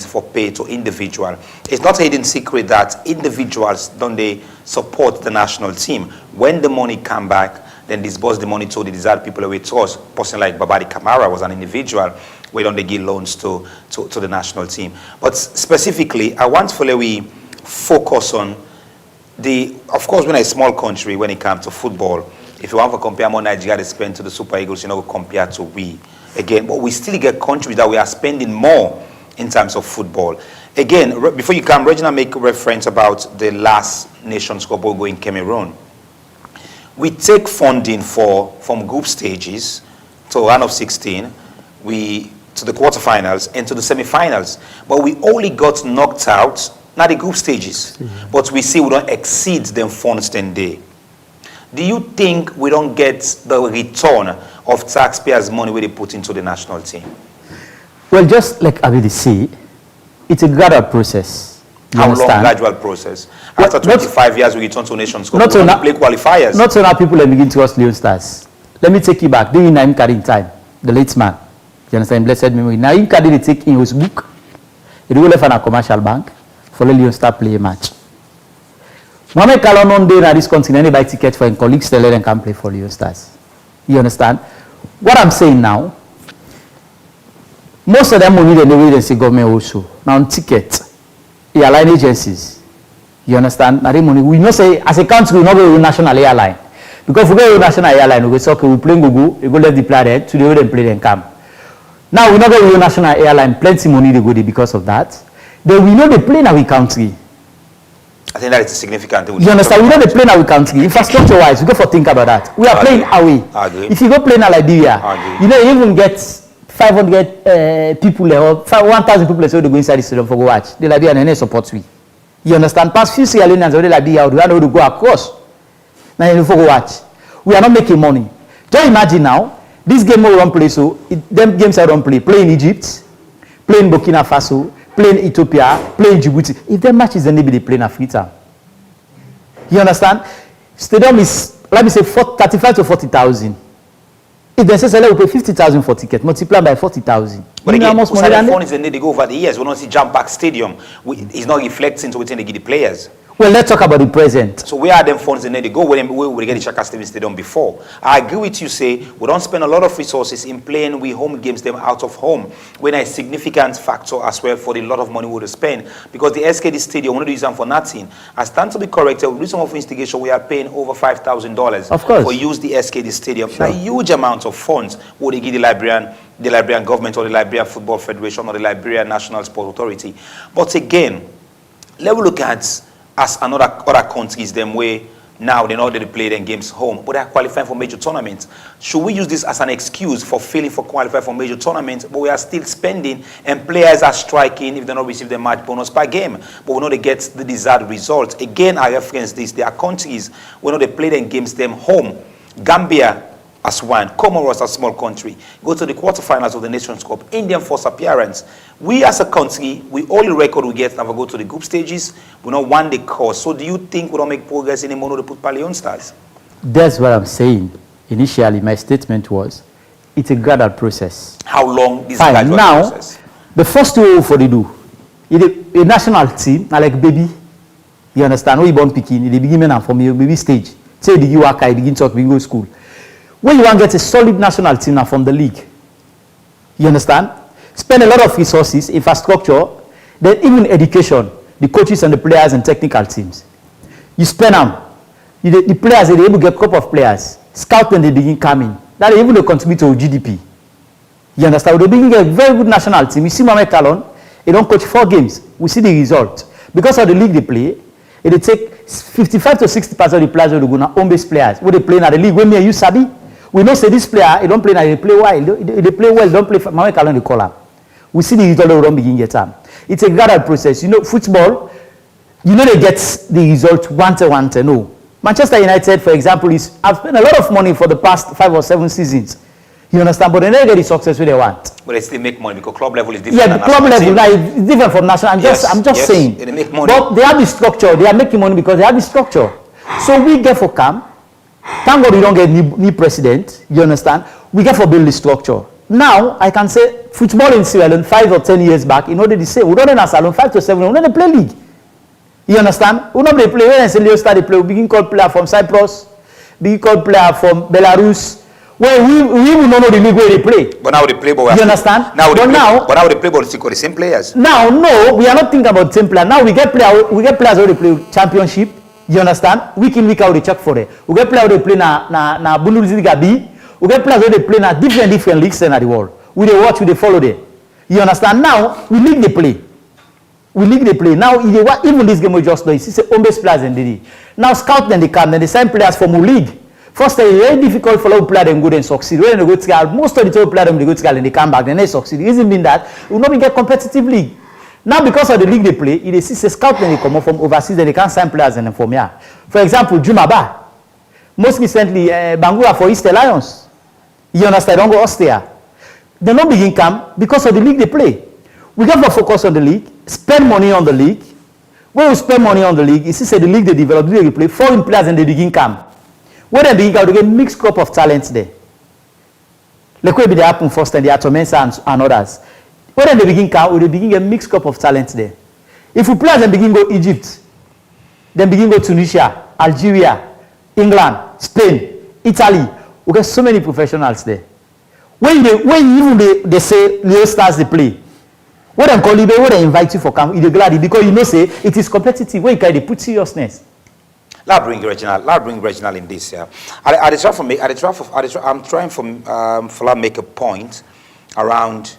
payment for pay to individual. It's not a hidden secret that individuals don't they support the national team. When the money come back, then disburse the money to the desired people away to us. A person like Babadi Kamara was an individual. We don't they give loans to the national team. But specifically, I want to we focus on of course, we're a small country when it comes to football. If you want to compare more Nigeria they spend to the Super Eagles, compare to we. Again, but we still get countries that we are spending more in terms of football. Again, before you come, Regina make reference about the last Nations Cup go in Cameroon. We take funding from group stages to round of 16, to the quarterfinals and to the semi-finals. But we only got knocked out, not the group stages. But we see we don't exceed them funds then day. Do you think we don't get the return of taxpayers' money where they put into the national team? Well, just like Abidi said, it's a gradual process. How long gradual process? After 25 years, we return to Nations Cup. Not so now, play qualifiers. Not so now people are beginning to us Leon Stars. Let me take you back. During Naim Kadi time, the late man, you understand, blessed memory. Naim Kadi they take in his book, he go left on a commercial bank, for the Leon Star play a match. Mohamed Kalon on day in this continent, buy ticket for a colleague seller and can play for Leon Stars. You understand? What I'm saying now, most of them money they know they say government also. Now on ticket, airline agencies. You understand? Now the money we know say as a country we not go national airline. Because if we go national airline, we say okay, we play go, we go let the player there, to the way they play then come. Now we not go national airline, plenty money they go there because of that. Then we know they play in our country. I think that is significant. You understand? We know they play in our country. Infrastructure wise, we go for think about that. We are playing away. If you go play in Liberia, you know you even get 500 people or 1,000 people so they go inside the stadium for go watch. The Liberian and they support we. You understand? Past few Sierra Leoneans already Liberia, we know to go across. Now you for go watch. We are not making money. Just imagine now, this game we don't play so them games I don't play. Play in Egypt, play in Burkina Faso, play in Ethiopia, play in Djibouti. If them matches then they play in Africa. You understand? Stadium is, let me say, 35 to 40,000. If they say we pay 50,000 for ticket, multiply by 40,000. But again, most money than they go over the years. We don't see jump back stadium. It's not reflecting to what they give the players. Well, let's talk about the present. So where are them funds in there? They go where we get the Chaka Stadium before. I agree with you, say, we don't spend a lot of resources in playing we home games them out of home. When a significant factor as well for the lot of money we would spend. Because the SKD Stadium, we don't use them for nothing. I stand to be corrected, we do some of instigation, we are paying over $5,000 of course for use the SKD Stadium. Sure. A huge amount of funds would they give the Liberian government or the Liberian Football Federation or the Liberian National Sport Authority. But again, let's look at as other countries them way now they know they play their games home, but they are qualifying for major tournaments. Should we use this as an excuse for failing for qualifying for major tournaments, but we are still spending and players are striking if they don't receive the match bonus per game, but we know they get the desired result? Again, I reference this. There are countries we know they play their games them home. Gambia as one, Comoros as a small country, go to the quarterfinals of the Nations Cup, Indian first appearance. We as a country, we only record we get never go to the group stages, we don't want the course. So do you think we don't make progress anymore to put Leon Stars? That's what I'm saying. Initially, my statement was, it's a gradual process. How long is Fine. gradual Now, process? the first two for they do, a national team, like baby, you understand, we born picking, the beginning and from your baby stage. Say the UAK, begin talk, we go to school. When you want to get a solid national team now from the league, you understand? Spend a lot of resources, infrastructure, then even education, the coaches and the players and technical teams. You spend them. The players, they're able to get a couple of players. Scout when they begin coming. That even they contribute to GDP. You understand? They begin get a very good national team. You see Mohamed Kalon, he don't coach 4 games. We see the result. Because of the league they play, they take 55 to 60% of the players who go now home-based players. Who they play in the league. When me and you sabi, we know say this player, he don't play now, they play well. They play well, don't play Mohamed Kalon, they call him. We see the result they don't begin get time. It's a gradual process. You know, football, you know they get the result one to no. Manchester United, for example, have spent a lot of money for the past 5 or 7 seasons. You understand? But they never get the success they want. But they still make money because club level is different. Yeah, the club level now is different from national. I'm just saying. They make money. But they have the structure. They are making money because they have the structure. So we get for camp. Thank God we don't get new president. You understand? We get for build the structure. now I can say football in Sierra Leone 5 or 10 years back, you know, they say, we don't in Salon 5 to 7, we don't play league. You understand? We don't play, when I say Leo start to play, we begin call player from Cyprus, begin call player from Belarus. Well, we will not know the league where they play. But now they play ball. You understand? Now but now they play ball still the same players. Now, no, we are not thinking about the same player. Now we get players who they play championship. You understand? Week in, week out, they check for it. We get players who they play na Bundesliga B. We get players who they play na different leagues in the world. We they watch, we they follow them. You understand? Now we league they play. We league they play. Now even this game we just know, it's home base players in the league. Now scout then they come, then they sign players from a league. First, it's very difficult for our player them go and succeed. When they go to Gal, most of the top players they go to Gal and they come back, then they succeed. The reason being that we will not get competitive league. Now because of the league they play, it is a scout then they come up from overseas, then they can't sign players and from here. For example, Jumaba. Most recently, Bangura for East Lions. You understand? Don't go Austria. They don't begin camp because of the league they play. We got to focus on the league, spend money on the league. When we spend money on the league, it's the league they develop, the league they play, foreign players and they begin camp. When they begin, they get mixed crop of talents there. Like what they happen first and the Atomensa and others. When they begin camp, they begin a mixed crop of talents there. If we players then begin go Egypt, then begin go Tunisia, Algeria, England, Spain, Italy, we get so many professionals there. When they say Leo Stars they play, when they call you, when they invite you for camp, you're glad because you know say it is competitive. When they put seriousness. Let's bring Reginald in this. Yeah, I'm trying to make a point around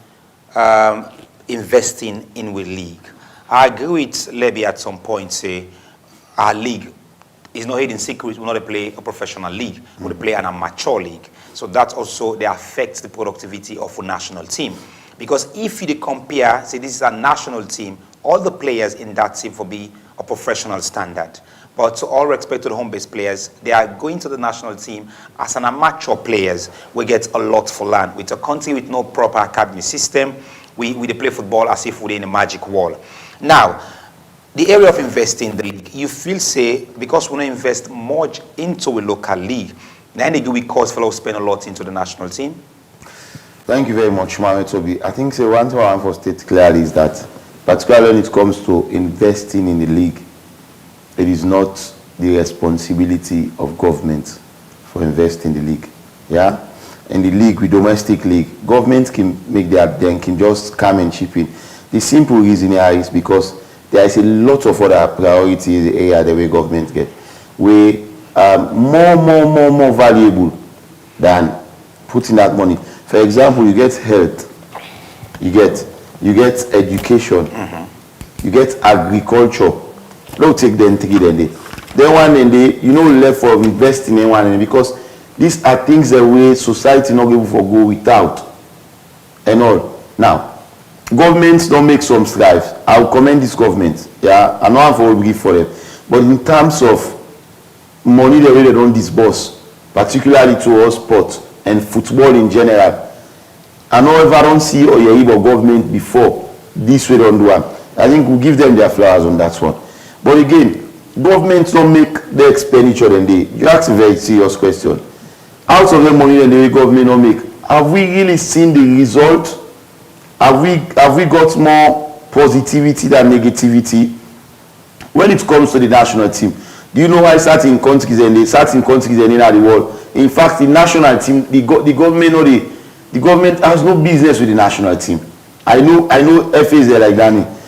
investing in the league. I agree with Levy at some point. Say our league is not hidden secret. We not play a professional league. We play an amateur league. So that also they affects the productivity of a national team. Because if you compare, say this is a national team, all the players in that team will be a professional standard. But to all respect to the home-based players, they are going to the national team as an amateur players. We get a lot for land. With a country with no proper academy system, we play football as if we're in a magic wall. Now, the area of investing in the league, you feel say, because we don't invest much into a local league, then do we cause fellows spend a lot into the national team? Thank you very much, Mohamed Toby. I think one thing I want to state clearly is that, particularly when it comes to investing in the league, it is not the responsibility of government for investing in the league. Yeah? In the league, with domestic league, government can make can just come and chip in. The simple reason here is because there is a lot of other priorities in the area that way government get. We are more valuable than putting that money. For example, you get health, you get education, you get agriculture. Don't take them three then then one and they left for investing in one because these are things that way society not able to go without and all. Now, governments don't make some strides. I'll commend this government. Yeah, I know I'm for give for them. But in terms of money the way they don't disburse, particularly towards sport and football in general, I know if I don't see or your government before this way don't do it. I think we'll give them their flowers on that one. But again, governments don't make the expenditure than they. You ask a very serious question. Out of the money that the government don't make, have we really seen the result? Have we got more positivity than negativity? When it comes to the national team, do you know why certain countries and in the world? In fact, the national team, the government has no business with the national team. I know FAs are like that.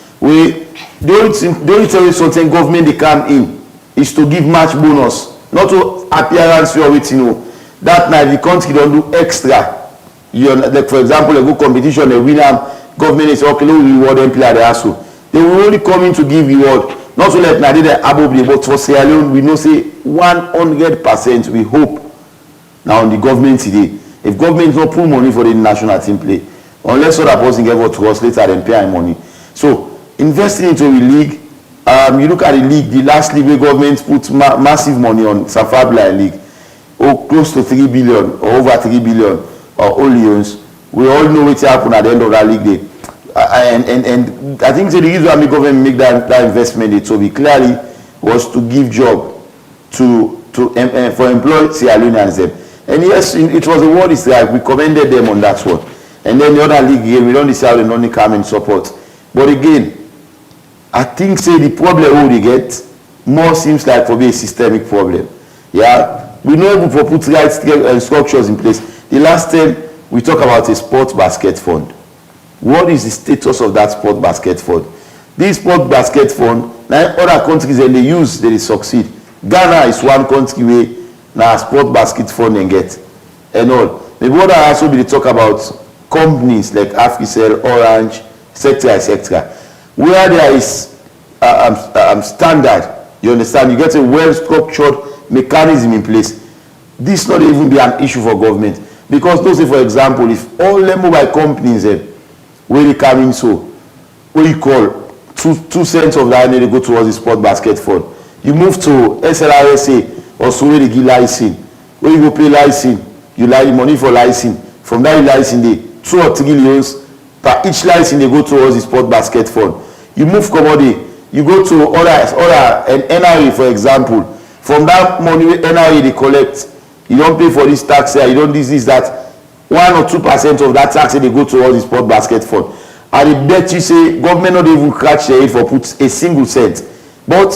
The only tell you something government they come in is to give match bonus, not to appearance or everything. That night the country don't do extra. Like for example, a good competition, a winner, government is okay, we reward them player they also. They will only come in to give reward. Not to let Nadine above but for Sierra Leone, we know say 100% we hope now on the government today. If government not put money for the national team play, unless other person get what to us later and pay money. So investing into the league, you look at the league, the last league where government put massive money on Safabla League, close to 3 billion or over 3 billion or Lions. We all know what happened at the end of that league day. And I think the reason why the government make that investment to be clearly was to give job for employed Sierra Leoneans them. And yes, it was a word is like we commended them on that one. And then the other league game, we don't decide the money come in support. But again, I think say the problem we get more seems like for be a systemic problem. Yeah, we know able to put right structures in place. The last time we talk about a sports basket fund. What is the status of that sport basket fund? This sport basket fund, now other countries and they use, they succeed. Ghana is one country where now sport basket fund and get and all. Maybe what I also be talk about companies like Africell, Orange, etc., where there is standard, you understand, you get a well-structured mechanism in place. This not even be an issue for government. Because those, for example, if all the mobile companies where they come in, so what you call 2 cents of that, they go towards the sport basket fund. You move to SLRSA or so where they give license. Where you go pay license, you like the money for license. From that license, they 2 or 3 loans per each license they go towards the sport basket fund. You move commodity, you go to other and NRA, for example. From that money NRA they collect, you don't pay for this tax here, you don't this that. 1 or 2% of that tax they go towards the sport basket fund. And I bet you say government not even catch their head for put a single cent. But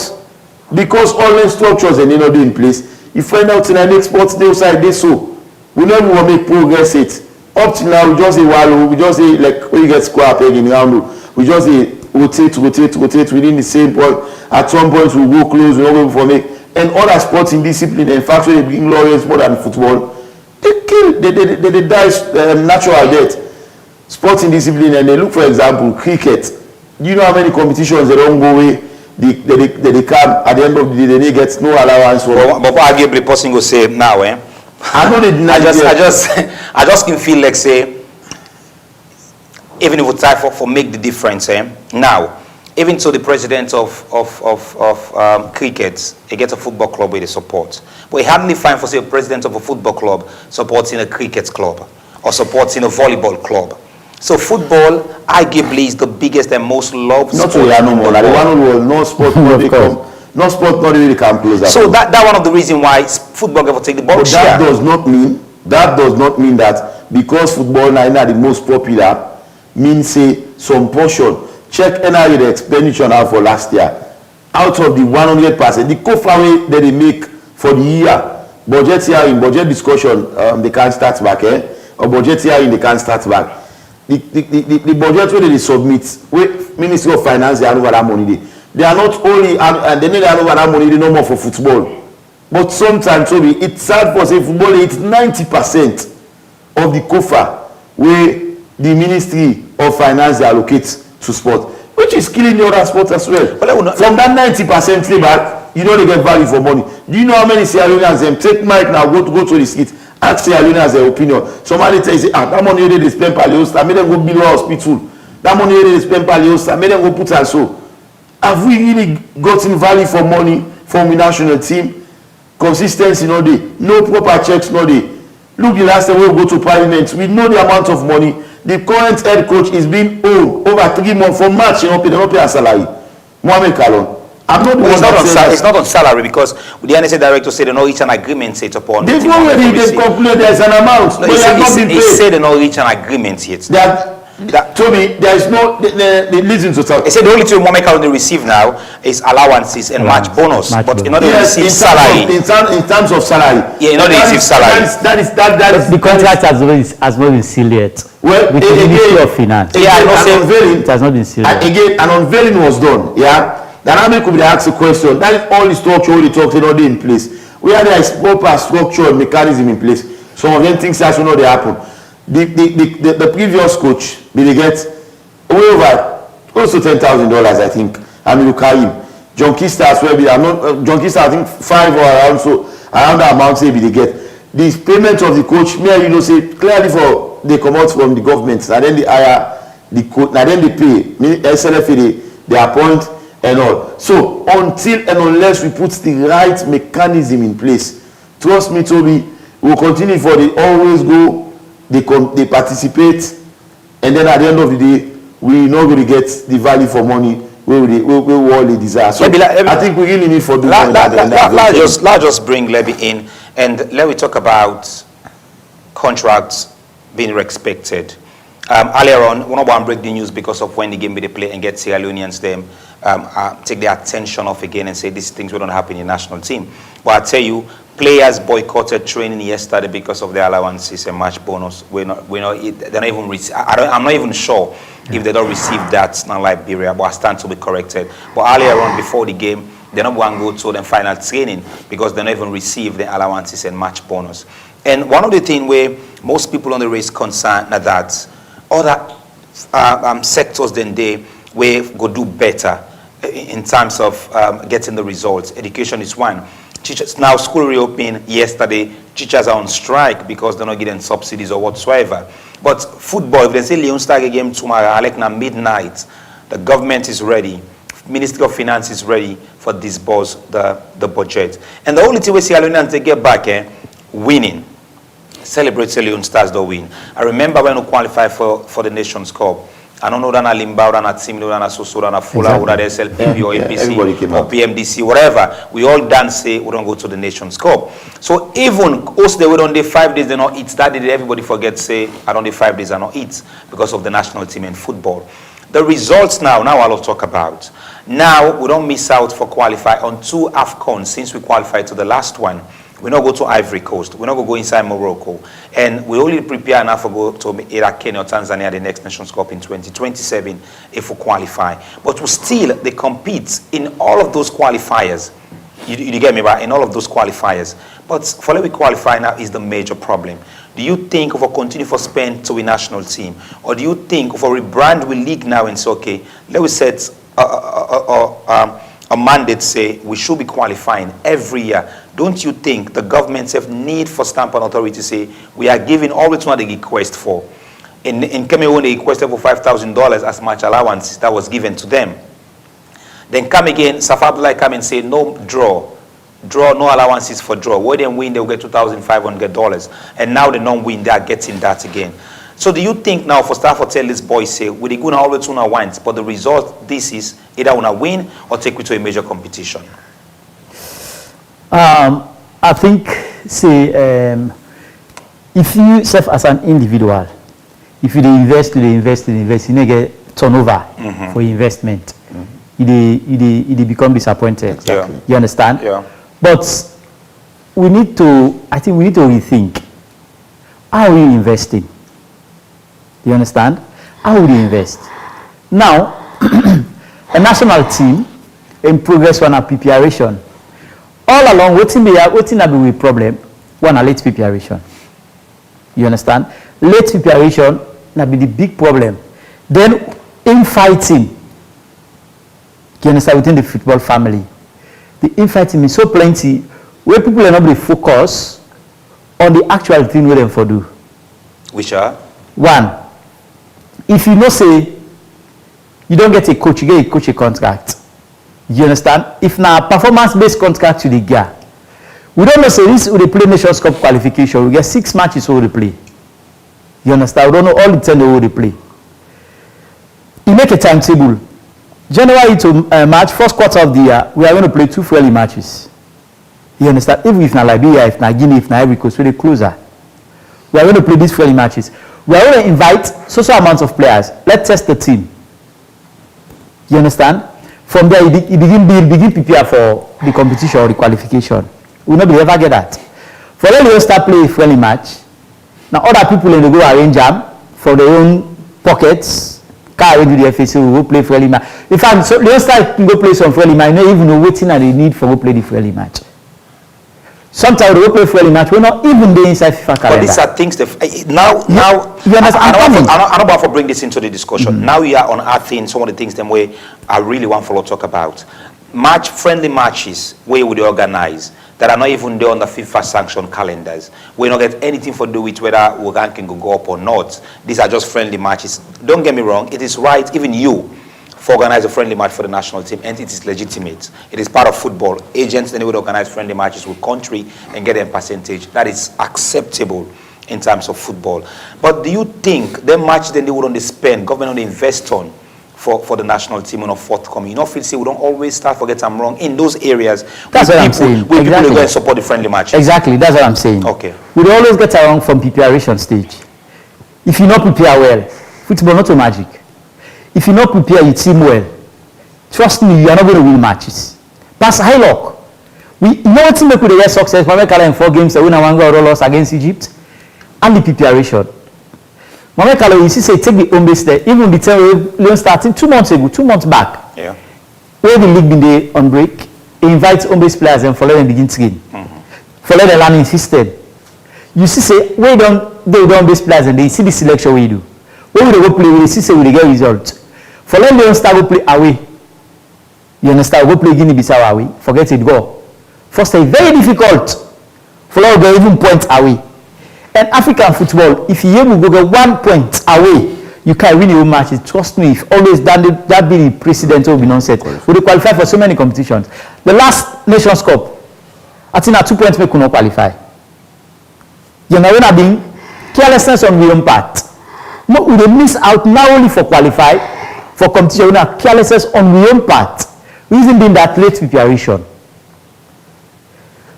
because all the structures and they not in place, you find out in the next sports day outside they so. We never want to make progress it. Up till now, we just say wallow, we just say like when you get square peg in round, we just say rotate within the same point. At some point we go close, we don't go for me. And other sports in discipline, in fact, when they bring lawyers more than football, they kill, they die natural death. Sports in discipline, and they look, for example, cricket. Do you know how many competitions they don't go away? They come at the end of the day, they get no allowance for. But what arguably person go say now, I know they deny I just can feel like say, even if we try for make the difference, now, even so the president of cricket, he gets a football club with the support. But he hardly find for say a president of a football club supporting a cricket club or supporting a volleyball club. So football arguably is the biggest and most loved not sport. Not no more. Like the one who no sport no sport not really come closer. So that one of the reason why football ever take the ball. But that does not mean that because football now is the most popular means say some portion. Check NRA the expenditure now for last year. Out of the 100%, the co-family that they make for the year, budget hearing, budget discussion, they can't start back, or budget hearing, they can't start back. The budget where they submit, with Ministry of Finance, they have over that money. They are not only, and they need to have over that money, they no more for football. But sometimes, it's sad for say football, it's 90% of the COFA where the Ministry of Finance allocates to sport, which is killing the other sports as well. From that 90% playback, you know they get value for money. Do you know how many Sierra Leoneans them take mic now, go to the street, ask Sierra Leoneans their opinion. Somebody tells you, that money they spend per Leosta, make them go build a hospital. That money they spend per Leosta, make them go put and so. Have we really gotten value for money from the national team? Consistency no day, no proper checks no day. Look, the last time we go to parliament, we know the amount of money. The current head coach is being owed over 3 months from March. They don't pay a salary. Mohamed Kalon. I'm not the one it's not on salary because the NSA director said they don't reach an agreement set upon. They've already calculated there's an amount. No, he said they don't reach an agreement yet. Toby, there is no listen to talk. He said the only thing Mohamed Kalon receive now is allowances and match bonus, but in order to receive salary. In terms of salary. Yeah, in order to receive salary. That is the contract has not been sealed yet. Well, with the Ministry of Finance. Yeah, it has not been sealed. And again, an unveiling was done. Yeah. Dynamic could be asked a question. That is all the structure, all the talks already in place. Where there is proper structure mechanism in place. Some of them things that will not happen. The previous coach, they get way over close to $10,000, I think. I mean, look at him. John Kista as well. John Kista, I think 5 or around so around that amount. Say they get the payment of the coach. Me, say clearly for they come out from the government, and then they hire the coach, and then they pay. SLFA they appoint. And all. So until and unless we put the right mechanism in place, trust me, Toby, we will continue for they always go, they participate, and then at the end of the day, we not going to get the value for money where we all they desire. So I think we really need for doing let's just bring Levy in and let me talk about contracts being respected. Earlier on, we don't want to break the news because of when the game be they play and get Sierra Leoneans them take their attention off again and say these things will not happen in the national team. But I tell you, players boycotted training yesterday because of their allowances and match bonus. They're not even. I'm not even sure if they don't receive that in Liberia, but I stand to be corrected. But earlier on, before the game, they're not going to go to the final training because they don't even receive the allowances and match bonus. And one of the things where most people on the race concerned are that other sectors than they will go do better in terms of getting the results. Education is one. Teachers, now school reopened yesterday, teachers are on strike because they're not getting subsidies or whatsoever. But football, if they say Leon start a game tomorrow, like now midnight, the government is ready. Ministry of Finance is ready for disburse the budget. And the only thing we see Sierra Leoneans they get back, winning. Celebrate Sierra Leone Stars the win. I remember when we qualified for the Nations Cup. I don't know that na Limba, that na Timlo, that na Soso, that na Fula, or that SLPB or APC or PMDC, whatever. We all dance say we don't go to the Nations Cup. So even us they were on the 5 days they not eat. That day everybody forget say I don't the 5 days I not eat because of the national team in football. The results now I'll talk about. Now we don't miss out for qualify on 2 AFCON since we qualified to the last one. We not go to Ivory Coast. We not go inside Morocco. And we only prepare now for go to either Kenya or Tanzania the next Nations Cup in 2027 if we qualify. But we still, they compete in all of those qualifiers. You get me, right? In all of those qualifiers. But for we qualify now is the major problem. Do you think if we continue for spend to a national team? Or do you think if we rebrand we league now and say, okay, let us set a mandate say we should be qualifying every year? Don't you think the governments have need for stamp and authority say we are giving all the one they request for? In Cameroon they requested for $5,000 as much allowance that was given to them. Then come again, Safa Abdullah come and say no draw, no allowances for draw. Where they win they'll get $2,500, and now they don't win they are getting that again. So do you think now for staff or tell this boy say we gonna always want, but the result this is either wanna win or take you to a major competition? I think say if you self as an individual, if you invest, you get turnover for investment. You become disappointed. Exactly. You understand? Yeah. But I think we need to rethink. How are you investing? You understand? How would you invest? Now, a national team in progress on a preparation. All along, waiting be a problem, one a late preparation. You understand? Late preparation na be the big problem. Then infighting. You understand? Within the football family, the infighting is so plenty where people are not really focus on the actual thing we them for do. Which are? One, if you know say you don't get a coach, you get a coach a contract. You understand? If now performance-based contract to the guy, we don't know say this will play Nations Cup qualification. We get 6 matches over the play. You understand? We don't know all the 10 over the play. You make a timetable. January to March, first quarter of the year, we are going to play 2 friendly matches. You understand? Even if not Liberia, if not Guinea, if not Ivory Coast, we're closer. We are going to play these friendly matches. We are going to invite social amounts of players. Let's test the team. You understand? From there, you begin prepare for the competition or the qualification. We will not ever get that. For then you start playing a friendly match. Now other people in the go arrange them for their own pockets. Carry to the FAC, we will play friendly match. In fact, so they start to go play some friendly match. Not even know waiting and they need for go play the friendly match. Sometimes we play friendly match. We're not even there inside FIFA calendar. But these are things that now you understand? I don't want to bring this into the discussion. Now we are on our thing. Some of the things them way I really want to talk about. Friendly matches where we organize that are not even there on the FIFA sanctioned calendars. We don't get anything for do with whether Wuhan can go up or not. These are just friendly matches. Don't get me wrong. It is right, even you, for organize a friendly match for the national team, and it is legitimate. It is part of football. Agents then would organize friendly matches with country and get them percentage. That is acceptable in terms of football. But do you think the match then they would only spend, government only invest on for the national team on a forthcoming? You know, feel say we don't always start forget I'm wrong in those areas. That's what I'm saying. Where people are going to support the friendly matches. Exactly, that's what I'm saying. Okay. We always get around from preparation stage. If you not prepare well Football not a magic. If you not prepare your team well, trust me, you are not going to win matches. Pass high luck. You know what team make with the Red success? Mohamed Kala in 4 games, they win and 1 goal loss against Egypt. And the preparation. Mohamed Kala, you see, say take the home base there. Even the time Leon starting 2 months ago, 2 months back. Yeah. Where the league been there on break, he invites home base players and follow them begin to game. Follow the learning system. You see, say where they don't base players and they see the selection we do. Where we go play, we see say we get result. Follow Leon start go play away. You understand? Go play Guinea-Bissau away. Forget it, go. First, it's very difficult. Follow go even point away. And African football, if you able to go get 1 point away, you can win your matches. Trust me, if always that be the precedent will be non-set. We qualify for so many competitions. The last Nations Cup, I think at 2 points we could not qualify. You know, when I've been carelessness on our own part. We will miss out not only for qualify, for competition, we have carelessness on our own part. Reason being that late preparation.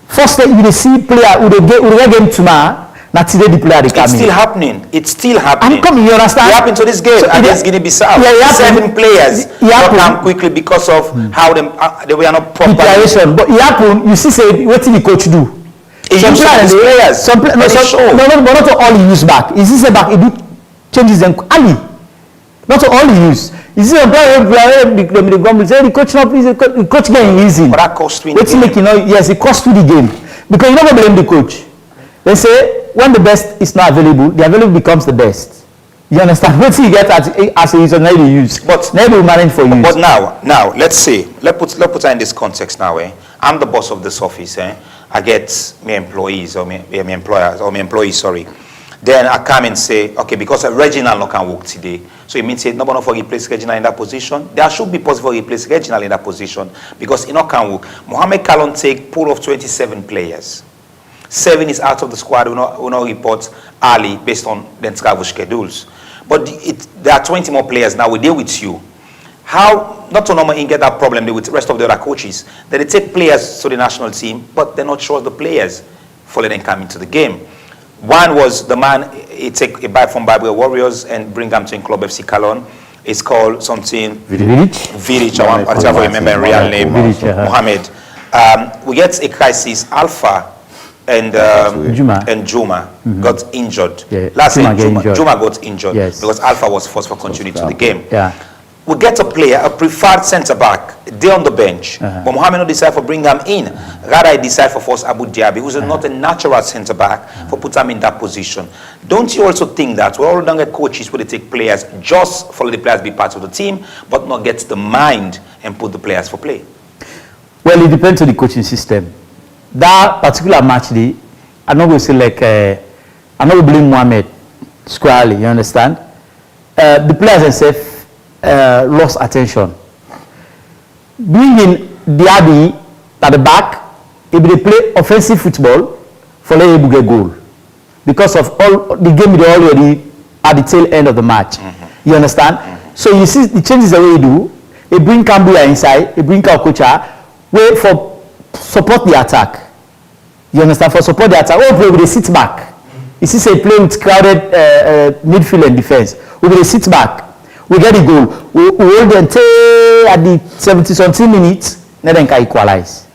First, you see player who they get game tomorrow. Not today the player they come It's in. still happening. It's still happening. I'm coming, you understand? It happened to this game against Guinea-Bissau. Yeah, 7 players got down quickly because of how they were not proper. Preparation. But it happen, you see, say, what did the coach do? He used his players. But not all he use back. He say back, he do changes them early. Not all he use. You see, the coach not please, the coach getting easy. But that cost me. Yes, it cost you the game. Because you never blame the coach. They say, when the best is not available, the available becomes the best. You understand? What you get as a user, now you use. But never will manage for you. But now, let's say, let's put her in this context now. I'm the boss of this office. I get my employees or my employers or my employees. Sorry. Then I come and say, okay, because Reginald no can work today, so it means nobody for replace Reginald in that position. There should be possible to replace Reginald in that position because he no can work. Mohamed Kala take pool of 27 players. 7 is out of the squad. We not report early based on the travel schedules. But there are 20 more players now. We deal with you. How not to normally get that problem with the rest of the other coaches? That they take players to the national team, but they're not sure the players for them come into the game. One was the man he take a bag from Bible Warriors and bring them to Club FC Cologne. It's called something Vidic. I want to remember real name. Mohamed. We get a crisis. Alpha and Juma got injured. Yeah. Last year, Juma got injured because Alpha was forced for continuity to the game. Yeah. We get a player, a preferred centre back, there on the bench, but Mohamed not decide for bring him in. Rather, I decide for force Abu Diaby, who's not a natural centre back, for put him in that position. Don't you also think that we all don't get coaches where they take players just for the players be part of the team, but not get the mind and put the players for play? Well, it depends on the coaching system. That particular match day, I'm not going to say like, I'm not going to blame Mohamed squarely, you understand? The players themselves lost attention. Bringing Diaby at the back, if they play offensive football, for them to get goal. Because of all the game they already at the tail end of the match. You understand? So you see the changes the way they do. They bring Kambuya inside, they bring Kaukocha, wait for support the attack. You understand? For support the attack. Oh, play with a sit back. You see, say play with crowded midfield and defense. We will sit back. We get the goal. We hold them at the 70-something minutes. Then they can equalize.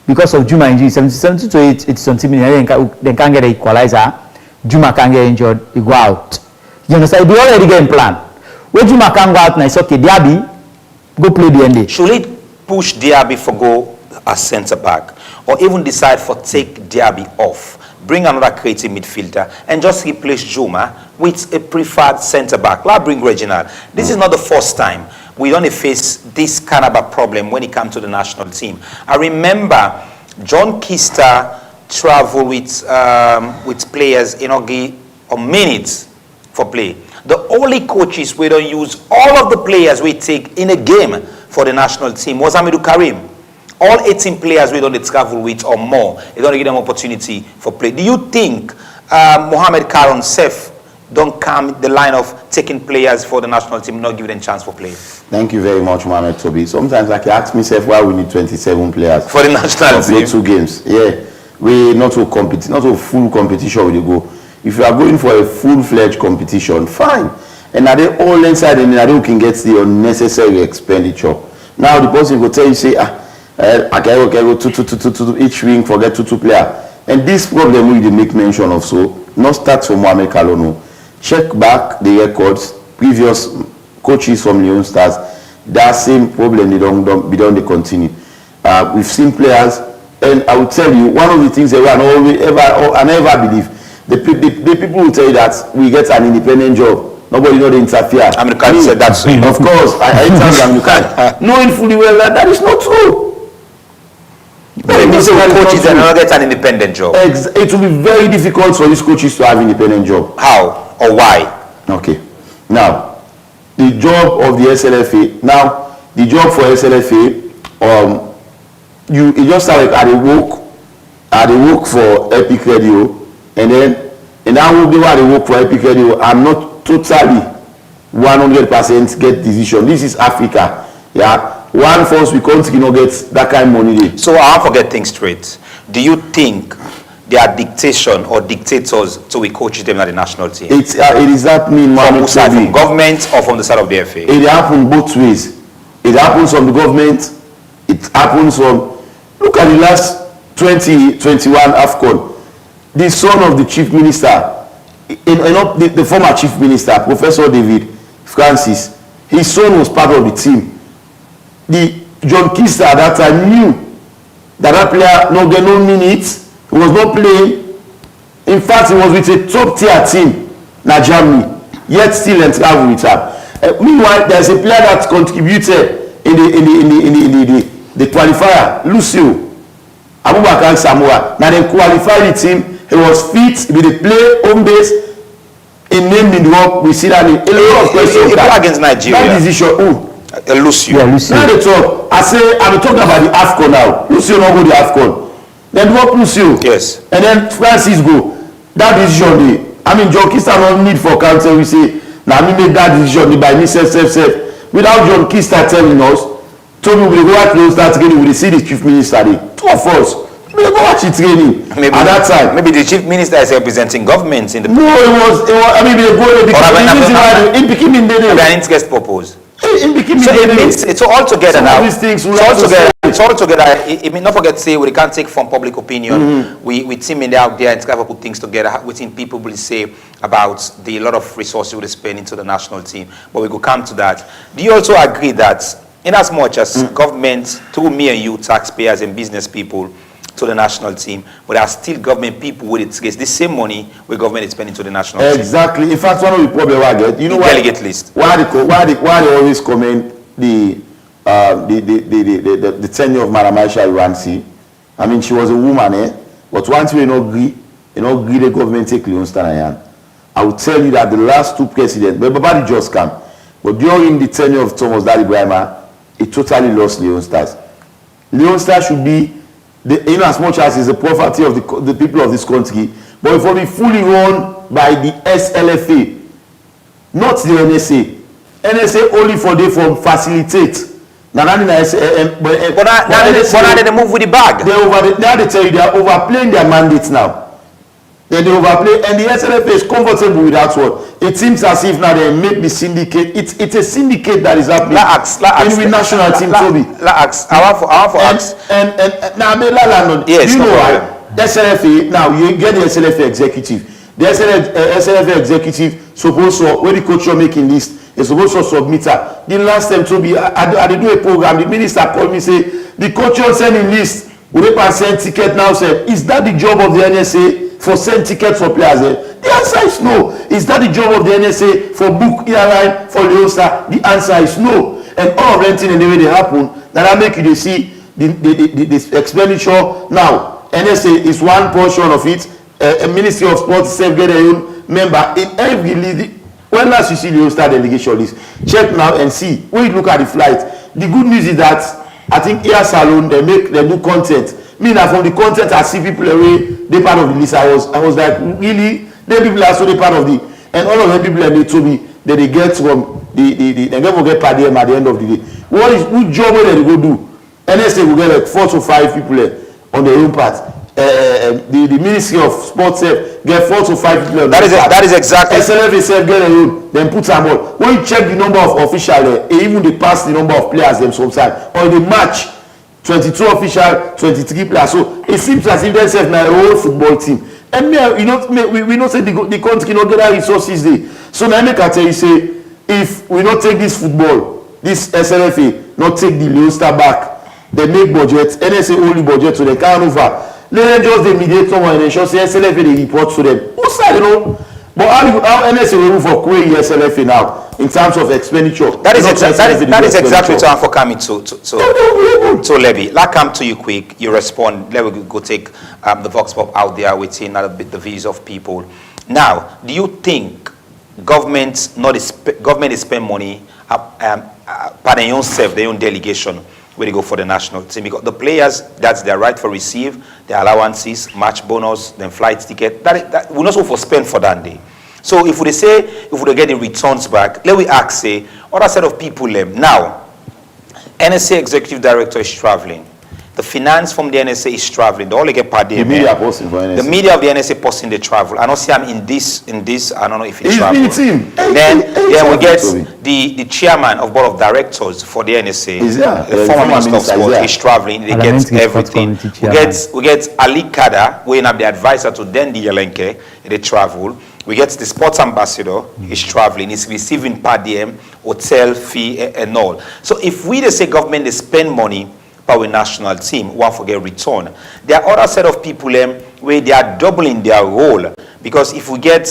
Because of Juma injury, 70 to 80-something minutes, they can't get an equalizer. Juma can get injured. He go out. You understand? They already get in plan. When Juma can go out, now it's okay. Diaby, go play the end. Should he push Diaby for go as centre back, or even decide for take Diaby off, bring another creative midfielder, and just replace Juma with a preferred centre back? Let's bring Reginald. This is not the first time we don't face this kind of a problem when it comes to the national team. I remember John Kista traveled with players in Ogi on minutes for play. The only coaches we don't use all of the players we take in a game for the national team was Hamidou Karim. All 18 players we don't travel with or more, they don't give them opportunity for play. Do you think Mohamed Kala himself don't come the line of taking players for the national team, not giving them chance for play? Thank you very much, Mohamed Toby. Sometimes I can ask myself why we need 27 players for the national team. 2 games. Yeah, we not to compete, not to full competition with you go. If you are going for a full-fledged competition, fine. and are they all inside and are they can get the unnecessary expenditure. Now the person will tell you, say, I can go two each wing, forget two player. And this problem we make mention of, so not start from Mohamed Kalono. Check back the records, previous coaches from Leon Stars, that same problem they don't continue. We've seen players, and I will tell you, one of the things that I never believe, the people will tell you that we get an independent job. Nobody know they interfere. I mean, you can't say that. Of course, I tell them you can. Knowing fully well that is not true. Coaches do not get an independent job. It will be very difficult for these coaches to have independent job. How or why? Okay. Now, the job of the SLFA. Now, the job for SLFA, you just start at the work for Epic Radio, and then that will be why they work for Epic Radio. I'm not totally 100% get decision. This is Africa. Yeah. One force we can't get that kind of money. So I want to get things straight. Do you think they are dictation or dictators so we coach them at the national team? It is that mean from whose side, from government or from the side of the FA? It happens both ways. It happens from the government. It happens from, look at the last 2021 AFCON. The son of the chief minister, the former chief minister, Professor David Francis, his son was part of the team. The John Kista at that time knew that player no get no minutes. He was not playing. In fact, he was with a top tier team, Germany, yet still and travel with her. Meanwhile, there's a player that contributed in the qualifier, Lucio Abubakar Samoa. Now they qualified the team. He was fit with the play home base. In name in the work, we see that in a lot of questions against Nigeria. That decision. Lucio. Yeah, Lucio. Now they talk. I'm talking about the AFCON now. Lucio not go the AFCON. Then what Lucio? Yes. And then Francis go. That decision, John Kista no need for counsel. We say, now me make that decision by me self. Without John Kista telling us, told me we go out to start training. We see the chief minister. Two of us. We go watch it training. Maybe, at that time. Maybe the chief minister is representing government in the. No, it was. They go. They became in the interest purpose. It's all together now. These things it's all together. It may not forget to say we can't take from public opinion. We team in out there and try to put things together. Within people will say about the lot of resources we spend into the national team. But we will come to that. Do you also agree that in as much as government, through me and you, taxpayers and business people, to the national team, but there are still government people with it. It's the same money where government is spending to the national team. Exactly. In fact, one of the problems I get, you know, delegate list. Why they always comment the tenure of Madam Aisha Iransi. She was a woman, but once we not agree the government take Leon Star. I will tell you that the last two presidents, but Babadi just come, but during the tenure of Thomas Dali Brahma, it totally lost Leon Stars. Leon Star should be in as much as it's the property of the people of this country, but it will be fully run by the SLFA, not the NSA. NSA only for they facilitate. Now they move with the bag. Now they tell you they are overplaying their mandates now. Then they overplay, and the SLFA is comfortable with that one. It seems as if now they make the syndicate. It's a syndicate that is happening. In national team, Toby. And now yes, you know why? SLFA now you get the SLFA executive. The SLFA executive supposed to when the coach are making list. Is supposed to submit her. The last time Toby, I did do a program. The minister called me say the coach are sending list. We don't send ticket now. Say is that the job of the NSA? For send tickets for players, the answer is no. Is that the job of the NSA for book airline for Leon Star? The answer is no. And all of renting and the way they happen, that I make you see the expenditure now. NSA is one portion of it. A Ministry of Sports self get their own member in every league. When last you see Leon Star delegation list, check now and see. When you look at the flight, the good news is that I think Air Salon they do content. Me now from the content I see people away, they part of the list. I was like, really? They people are so they part of the, and all of them people and they told me that they get from they never get per diem at the end of the day. Which job will they go do? NSA will get like 4 to 5 people on their own part. the Ministry of Sports get 4 to 5 million. That is exactly. SLF itself get a loan, then put some more. When you check the number of officials, even they pass the number of players them sometimes, or the match 22 officials, 23 players. So it seems as if themselves now a whole football team. And we not say the country not get that resources there. So now I can tell you say, if we not take this football, this SLFA, not take the Leicester back, they make budget, NSA only budget, so they can't over. Let them just mediate someone and ensure say SLFA they report to them. Who said you know? But how NSA will move for creating SLFA now in terms of expenditure? That is exactly what I'm for coming to Levy. Like come to you quick, you respond. Let me go take the Vox Pop out there within the views of people. Now, do you think government is spend money by their own self, their own delegation, where they go for the national team? Because the players, that's their right for receive, their allowances, match bonus, then flight ticket. That we not so for spend for that day. So if we say, if we get the returns back, let we ask, say, other set of people now, NSA executive director is traveling. The finance from the NSA is traveling. They all get per day. The media posting for NSA. The media of the NSA posting the travel. I don't see I'm in this. I don't know if it's travel. Then we get the chairman of board of directors for the NSA. The former minister of sport is traveling. They get everything. We get Ali Kada, who is the advisor to Dendi Yelenke. They travel. We get the sports ambassador. He's traveling. He's receiving per diem, hotel fee, and all. So if we say government they spend money our national team, one forget return. There are other set of people where they are doubling their role, because if we get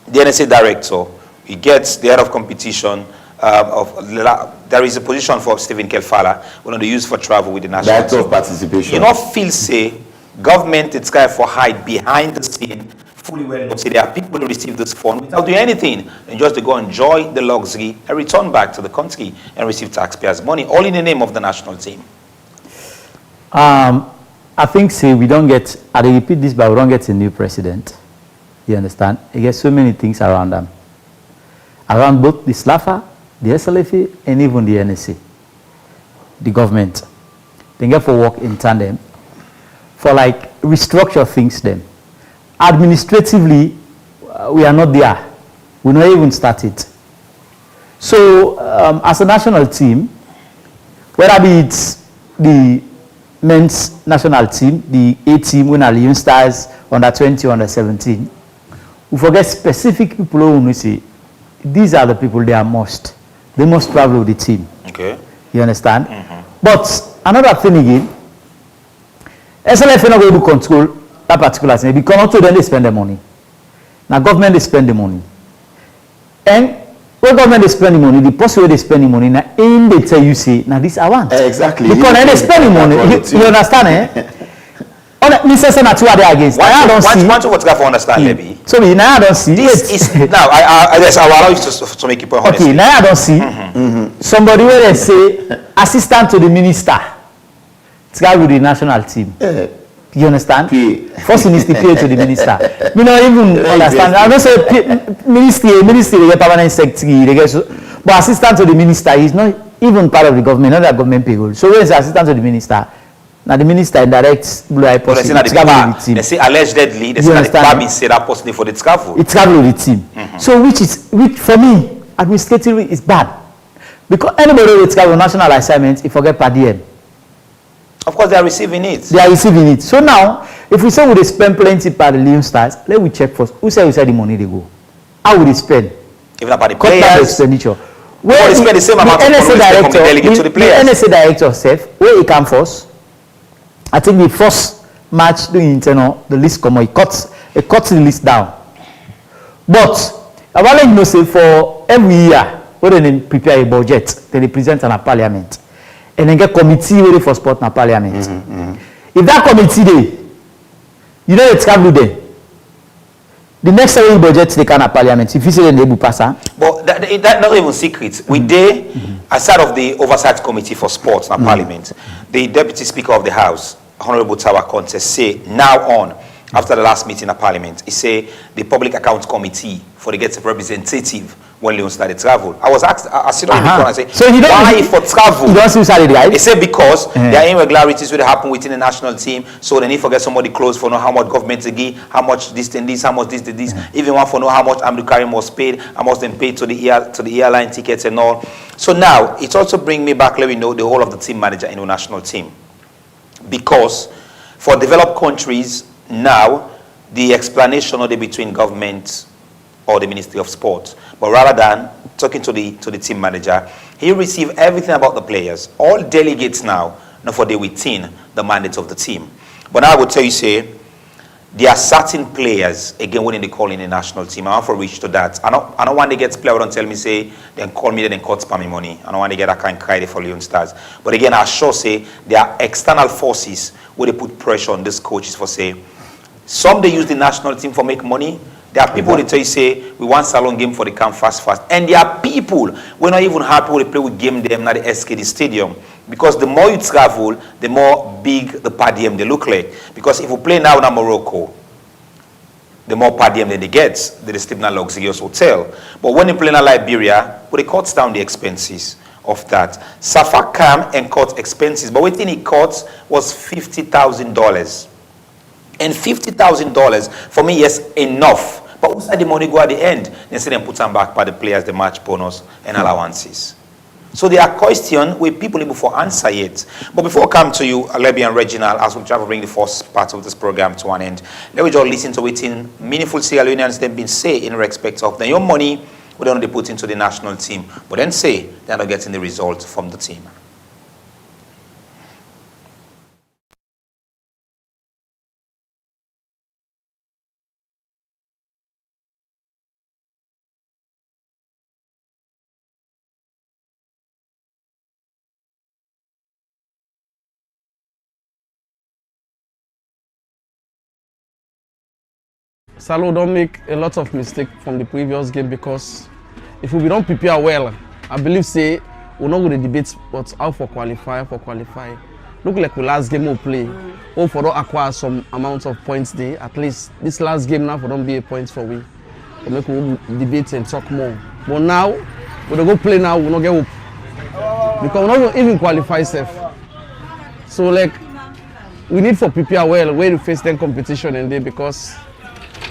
the NSA director, we get the head of competition, there is a position for Stephen Kelfala, we're going to use for travel with the national team. Of participation. You not feel say government it's kind of for hide behind the scene, fully well say there are people who receive this fund without doing anything, and just to go enjoy the luxury and return back to the country and receive taxpayers' money, all in the name of the national team. I think, say, we don't get, I repeat this, but we don't get a new president. You understand? You get so many things around them. Around both the SLAFA, the SLFA, and even the NSA. The government. They get for work in tandem. For like, restructure things then. Administratively, we are not there. We not even started. So, as a national team, whether it's the men's national team, the A team, when Leon Stars, under 20, under 17, we forget specific people who we say, these are the people they must travel with the team. Okay. You understand? Mm-hmm. But another thing again, SLF not going to control that particular thing because not to them they spend the money. Now government they spend the money. And when government they spend the money, the person where they spend the money, now in they tell you say, now this I want. Exactly. Because they spend the money. You understand, eh? Mr. Senator, they against. I don't see. What's got for understand, maybe? So now I don't see. This is now. I will allow you to make it point. Okay, now I don't see. Somebody where they say assistant to the minister. It's got with the national team. You understand? First ministry pay to the minister. Me not even understand. I don't say ministry they get permanent secretary. They get but assistant to the minister is not even part of the government, not that government payroll. So where is the assistant to the minister? Now the minister directs Blue Eye Post. They say allegedly. They say that Babi said that personally for the travel. It's travel with the team. So which for me administratively is bad, because anybody who travel national assignment, if forget per diem. Of course, they are receiving it. They are receiving it. So now, if we say we spend plenty by the Leon Stars, let we check first. Who said the money they go? How would they spend? Even about the players. Expenditure. Where they spend the same amount of money from the delegate to the players. The NSA director said, where he come first, I think the first match doing internal, the list come on, he cuts the list down. But I want to say for every year, when they prepare a budget, then they present in a parliament. And then get committee ready for sport in parliament. If that committee day, you know it's travel there. The next year budget they can at parliament. If you say they will pass. But that not even secret. We day aside of the oversight committee for sports in parliament, the deputy speaker of the house, Honorable Tawa Conte, say now on after the last meeting at Parliament. He said the Public Accounts Committee for the get a representative when Leon started travel. I was asked, I sit on the corner and say, so he why for travel? He doesn't salary, right? He said because there are irregularities will happen within the national team, so they need to get somebody close for know how much government to give, how much this and this, how much this to this, even one for know how much Amadou Karim was paid, how much them paid to the airline tickets and all. So now it also brings me back, let me know the whole of the team manager in the national team. Because for developed countries now, the explanation not between government or the Ministry of Sport, but rather than talking to the team manager, he received everything about the players. All delegates now, not for they within the mandate of the team. But now I will tell you, say, there are certain players, again, when they call in the national team, I want to reach to that. I don't want to get player don't tell me, say, then call me, then cut spam me money. I don't want to get that kind of credit for Leon Stars. But again, I sure say, there are external forces where they put pressure on these coaches for, say, some they use the national team for make money. There are people that tell you, say, we want salon game for the camp fast. And there are people, we're not even happy when they play with game them at the SKD Stadium. Because the more you travel, the more big the per diem they look like. Because if you play now in Morocco, the more per diem that they get, they sleep in a luxurious hotel. But when they play in Liberia, well, they cut down the expenses of that. Safa came and cut expenses, but within it cut was $50,000. And $50,000 for me, yes, enough. But who said the money go at the end? They say them put them back by the players, the match bonus and allowances. So there are questions where people able for answer yet. But before I come to you, Alebi and Reginald, as we try to bring the first part of this program to an end, let me just listen to what in meaningful Sierra Leoneans they've been saying in respect of your money we don't only put into the national team, but then say they're not getting the result from the team. Salo don't make a lot of mistakes from the previous game because if we don't prepare well, I believe say we're not going to debate but how for qualify. Look like the last game we'll play. Or for don't acquire some amount of points there. At least this last game now for don't be a point for we. To make we debate and talk more. But now, we don't go play now, we'll not get hope. Because we're not even qualify safe. So like we need to prepare well where to face them competition and day because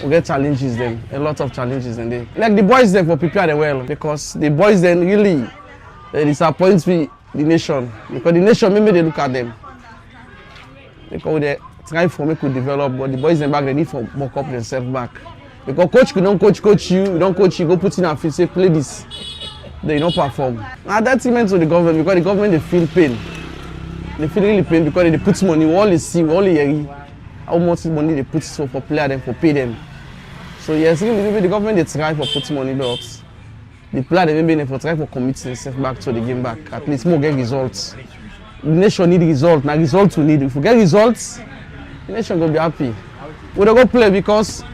we get challenges then, a lot of challenges in there. Like the boys then for prepare them well because the boys then really disappoint me the nation because the nation maybe they look at them because they try for make we develop but the boys then back they need to mock up themselves back because coach don't coach you don't coach you go put in a face say play this they don't perform. Now that's meant to the government because the government they feel pain. They feel really pain because they put money we only see we only hear how much money they put so for player them for pay them. So yes, really the government they try for put money but the player they maybe for try for commit themselves back to the game back. At least more get results. The nation need results. Now results we need. If we get results, the nation will be happy. We don't go play because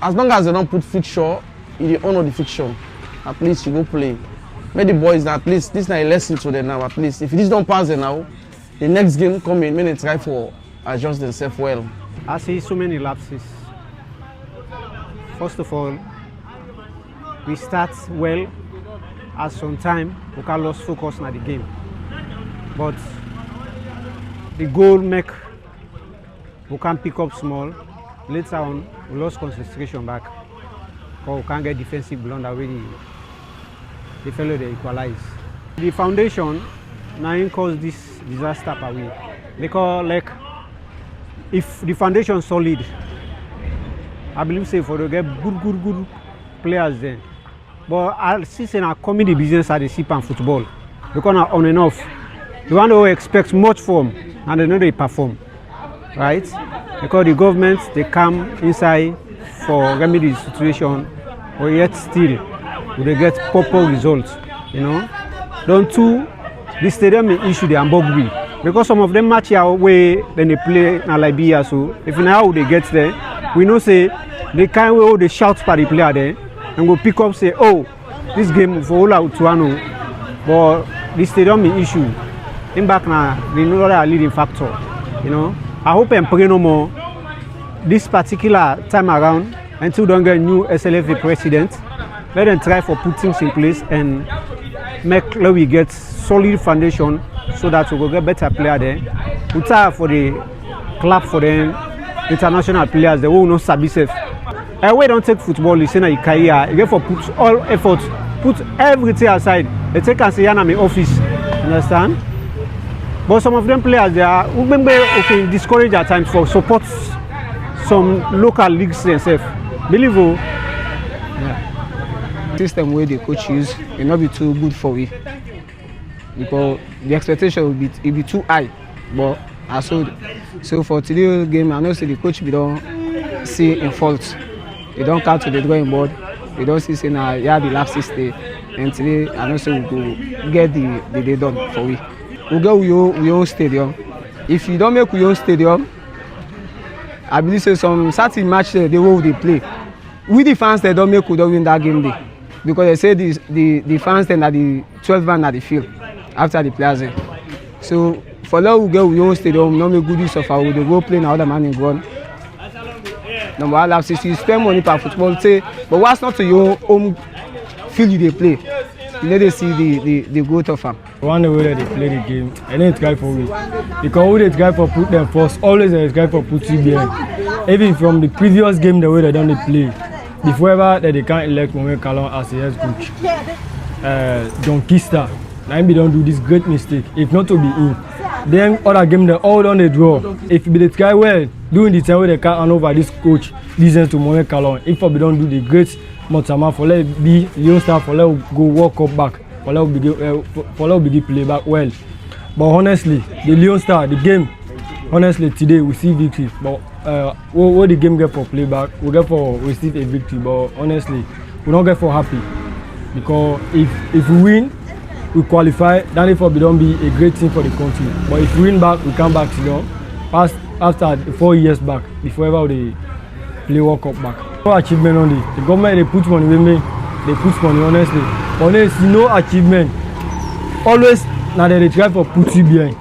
as long as they don't put fixture, you honor the fiction. At least you go play. Make the boys at least this is a lesson to them now. At least if this don't pass them now, the next game come in, they try for adjust themselves well. I see so many lapses. First of all, we start well, at some time we can lose focus on the game. But the goal make we can pick up small. Later on, we lost concentration back. Or we can't get defensive blunder already. The fellow they equalize. The foundation now caused this disaster away. Because like if the foundation is solid, I believe say for to get good players then. But I see say now coming the business at the SIP and football. Because now on and off. The one who expects much from and they know they perform. Right? Because the government they come inside for remedy the situation, but yet still they get proper results. You know? Don't two the stadium may issue the Ambogbi. Because some of them match our way then they play in Liberia. So if now they get there, we know say they kind of they shout for the player there and go pick up say, oh, this game for all out to one. But the stadium may issue. In back now, they know that are leading factor. You know. I hope and pray no more. this particular time around, until we don't get a new SLFA president, let them try for put things in place and let we get solid foundation so that we will get better player there. We try for the club for the international players, they will not sabi safe. And we don't take football, listen to career, you get for put all effort, put everything aside. They take and say, I'm in office, understand? But some of them players, they are, okay, discouraged at times for support some local leagues themselves. Believe you? Yeah. System where the coach use will not be too good for we because the expectation will be too high. But so for today's game, I know the coach we don't see in fault. They don't come to the drawing board. They don't see say now yeah the last 60. And today I know we go get the day done for we. We go we own stadium. If you don't make we own stadium, I believe say some certain match they will they play. We the fans they don't make we don't win that game day. Because they say the fans then are the 12 man at the field after the players. So for now we go we own stadium, no make good use of our we go play now other man in ground. Number one lap 60, you spend money per football say, but what's not to your home field you they play. You know they see the growth of them. One way that they play the game, and then try for it. Because we they try for put them first, always they try for put you behind. Even from the previous game, the way they don't play, before ever that they can't elect Mohamed Kalon as the head coach. John Kista, now he don't do this great mistake. If not to be in, then other game they all on the draw. If they try well, doing the time where they can't hand over this coach, listen to Mohamed Kalon. If we don't do the great Motama for let be Leon Star for let go walk up back. For let begin play back well. But honestly, the Leon Star, the game, honestly today we see victory. But what the game get for playback, we get for receive a victory. But honestly, we don't get for happy. Because if we win, we qualify, then if we don't be a great thing for the country. But if we win back, we come back to them. Past after 4 years back, before ever they play World Cup back. No achievement on it. The government they put money with me, they put money honestly. Honestly, no achievement. Always now they try for put you behind.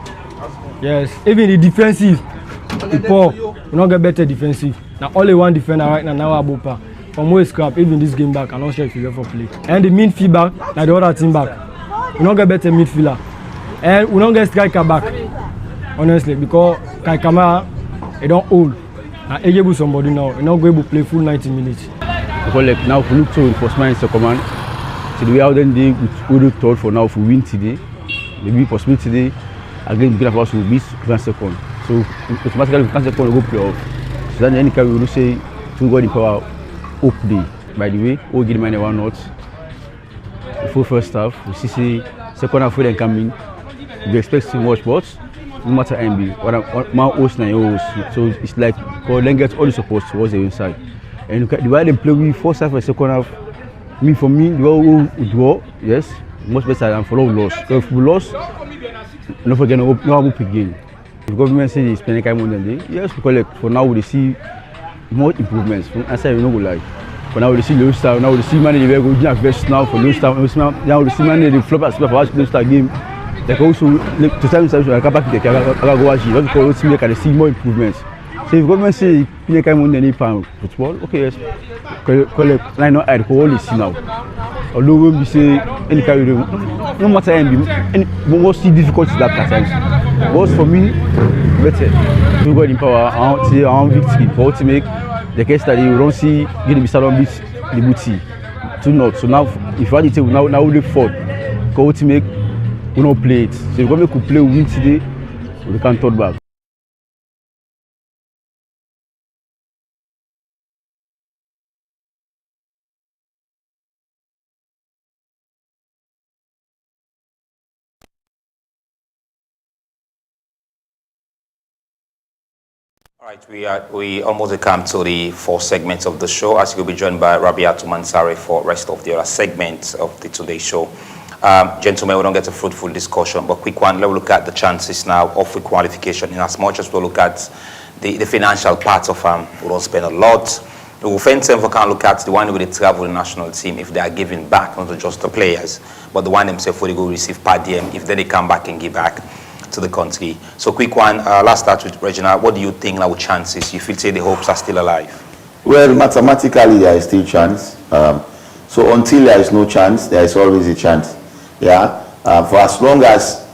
Yes, even the defensive, the poor, we not get better defensive. Now only one defender right now Abopa. From where scrap, even this game back, I'm not sure if you get for play. And the midfield back, now the other team back. We not get better midfielder. And we don't get striker back. Honestly, because Kai Kamara, they don't hold. Now able somebody now, we not going to play full 90 minutes. Because like now if we look to enforcement in command, so the way out then they would thought for now if we win today, maybe possibly today, again Burkina Faso will be second. So automatically we can second go play off. So then any time we will say to go in power up day. By the way, we get money one not. Before first half, we see second half when they come in, we expect to watch sports. No matter MB, what my host and your host. So it's like God then gets all the support towards the inside. And look at the way they play with first half and second half. For me, the way we draw, yes, much better than for loss. So if we lost, don't forget no hope again. The government says it's spending time on the day. Yes, because like for now we see more improvements. From I say you know go like. For now we see Leon Star, now we see many they go invest now for Leon Star. Now we see many the flop as well for Leon Star game. Like also to time I come back to the go watch it. Because we can see more improvements. So if government say you can win any pound football, okay yes. Collect line not add all this now. Although we say any carry no matter any most difficulties that at times. But for me, better. We got in power. I want victory for to make the case that you don't see getting the salon beat the booty. To not. So now if I table now we look for go to make we don't play it. So if government could play win today, we can turn back. All right, we almost come to the 4 segments of the show, as you'll be joined by Rabiatu Mansari for the rest of the other segments of the Today Show. Gentlemen, we don't get a fruitful discussion, but quick one, let's look at the chances now of qualification. In as much as we look at the financial part of we don't spend a lot. We will find time we can look at the one who they travel the national team if they are giving back, not just the players, but the one themselves who they go receive per diem if then they come back and give back. to the country. So quick one, last start with Reginald. What do you think now chances? You feel say the hopes are still alive? Well, mathematically there is still chance. So until there is no chance, there is always a chance. Yeah. For as long as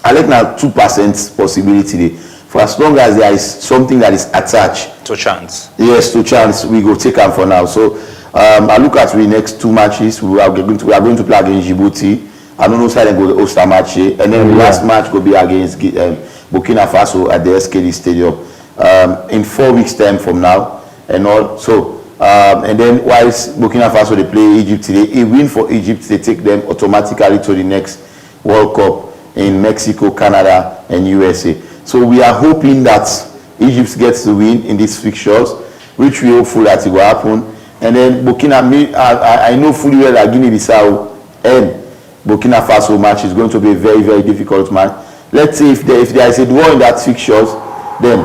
I like now 2% possibility. For as long as there is something that is attached to chance. Yes, to chance, we go take them for now. So I look at the next 2 matches. We are going to play against Djibouti. I don't know if they go to Oster match, and then the last match will be against Burkina Faso at the SKD Stadium in 4 weeks' time from now, and all. So and then whilst Burkina Faso they play Egypt today, a win for Egypt they take them automatically to the next World Cup in Mexico, Canada, and USA. So we are hoping that Egypt gets the win in these fixtures, which we hopeful that it will happen. And then Burkina, I know fully well that Guinea-Bissau and Burkina Faso match is going to be a very, very difficult match. Let's say if there is a draw in that fixtures, then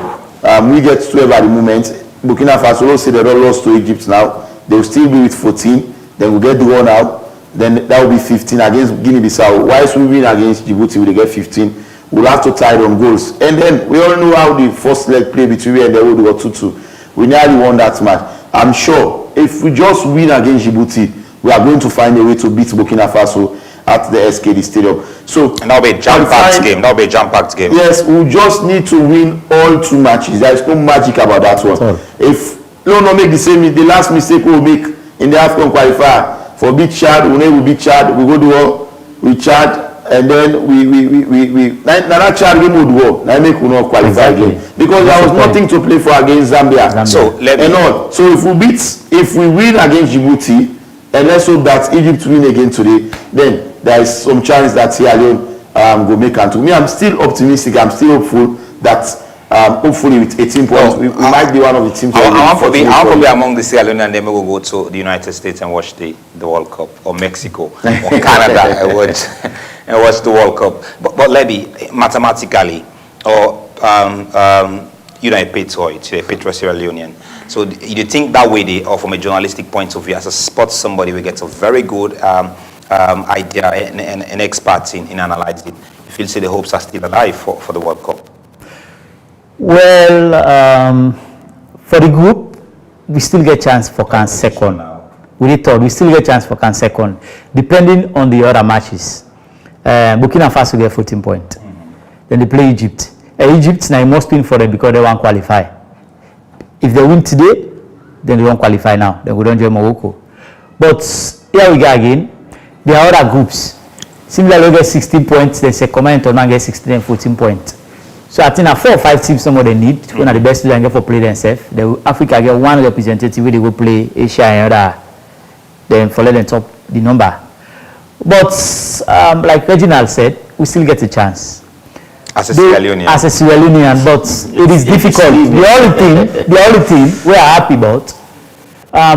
we get 12 at the moment. Burkina Faso, let's say they don't lost to Egypt now. They will still be with 14. Then we get drawn out. Then that will be 15 against Guinea-Bissau. Whilst we win against Djibouti, we get 15. We'll have to tie on goals. And then we all know how the first leg play between we and the World War 2-2. We nearly won that match. I'm sure if we just win against Djibouti, we are going to find a way to beat Burkina Faso at the SKD Stadium. So and that'll be a jam-packed game. That'll be a jam-packed game. Yes, we just need to win all 2 matches. There is no magic about that one. If no make the same, the last mistake we'll make in the AFCON qualifier for beat Chad, we beat Chad, we go to war with Chad, and then we that Chad game would go. Now make we not qualify again because there was nothing to play for against Zambia. So so if we win against Djibouti, and let's hope that Egypt win again today, then there is some chance that Sierra Leone go make. And to me, I'm still optimistic. I'm still hopeful that hopefully with 18 points, we might be one of the teams. I want to be among the Sierra Leone, and then we will go to the United States and watch the World Cup, or Mexico, or Canada and watch the World Cup. But Lebby, mathematically, or a patriot, a patriot Sierra Leonean. So you think that way, or from a journalistic point of view, as a sports somebody, we get a very good idea and expert in analyzing. You feel say the hopes are still alive for the World Cup? Well, for the group, we still get chance for CAN second. We still get chance for CAN second, depending on the other matches. Burkina Faso get 14 points. Then they play Egypt. Egypt now must win for them because they won't qualify. If they win today, then they won't qualify now. Then we don't join Morocco. But here we go again. There are other groups. Similarly, we get 16 points. Then Sekomah and Tonga get 16 and 14 points. So I think 4 or 5 teams some of them need. One of the best teams get for play themselves. Africa get one representative where they go play Asia and other. Then for let them top the number. But like Reginald said, we still get a chance. As a Sierra Leonean. As a Sierra Leonean, but it is difficult. The only thing we are happy about,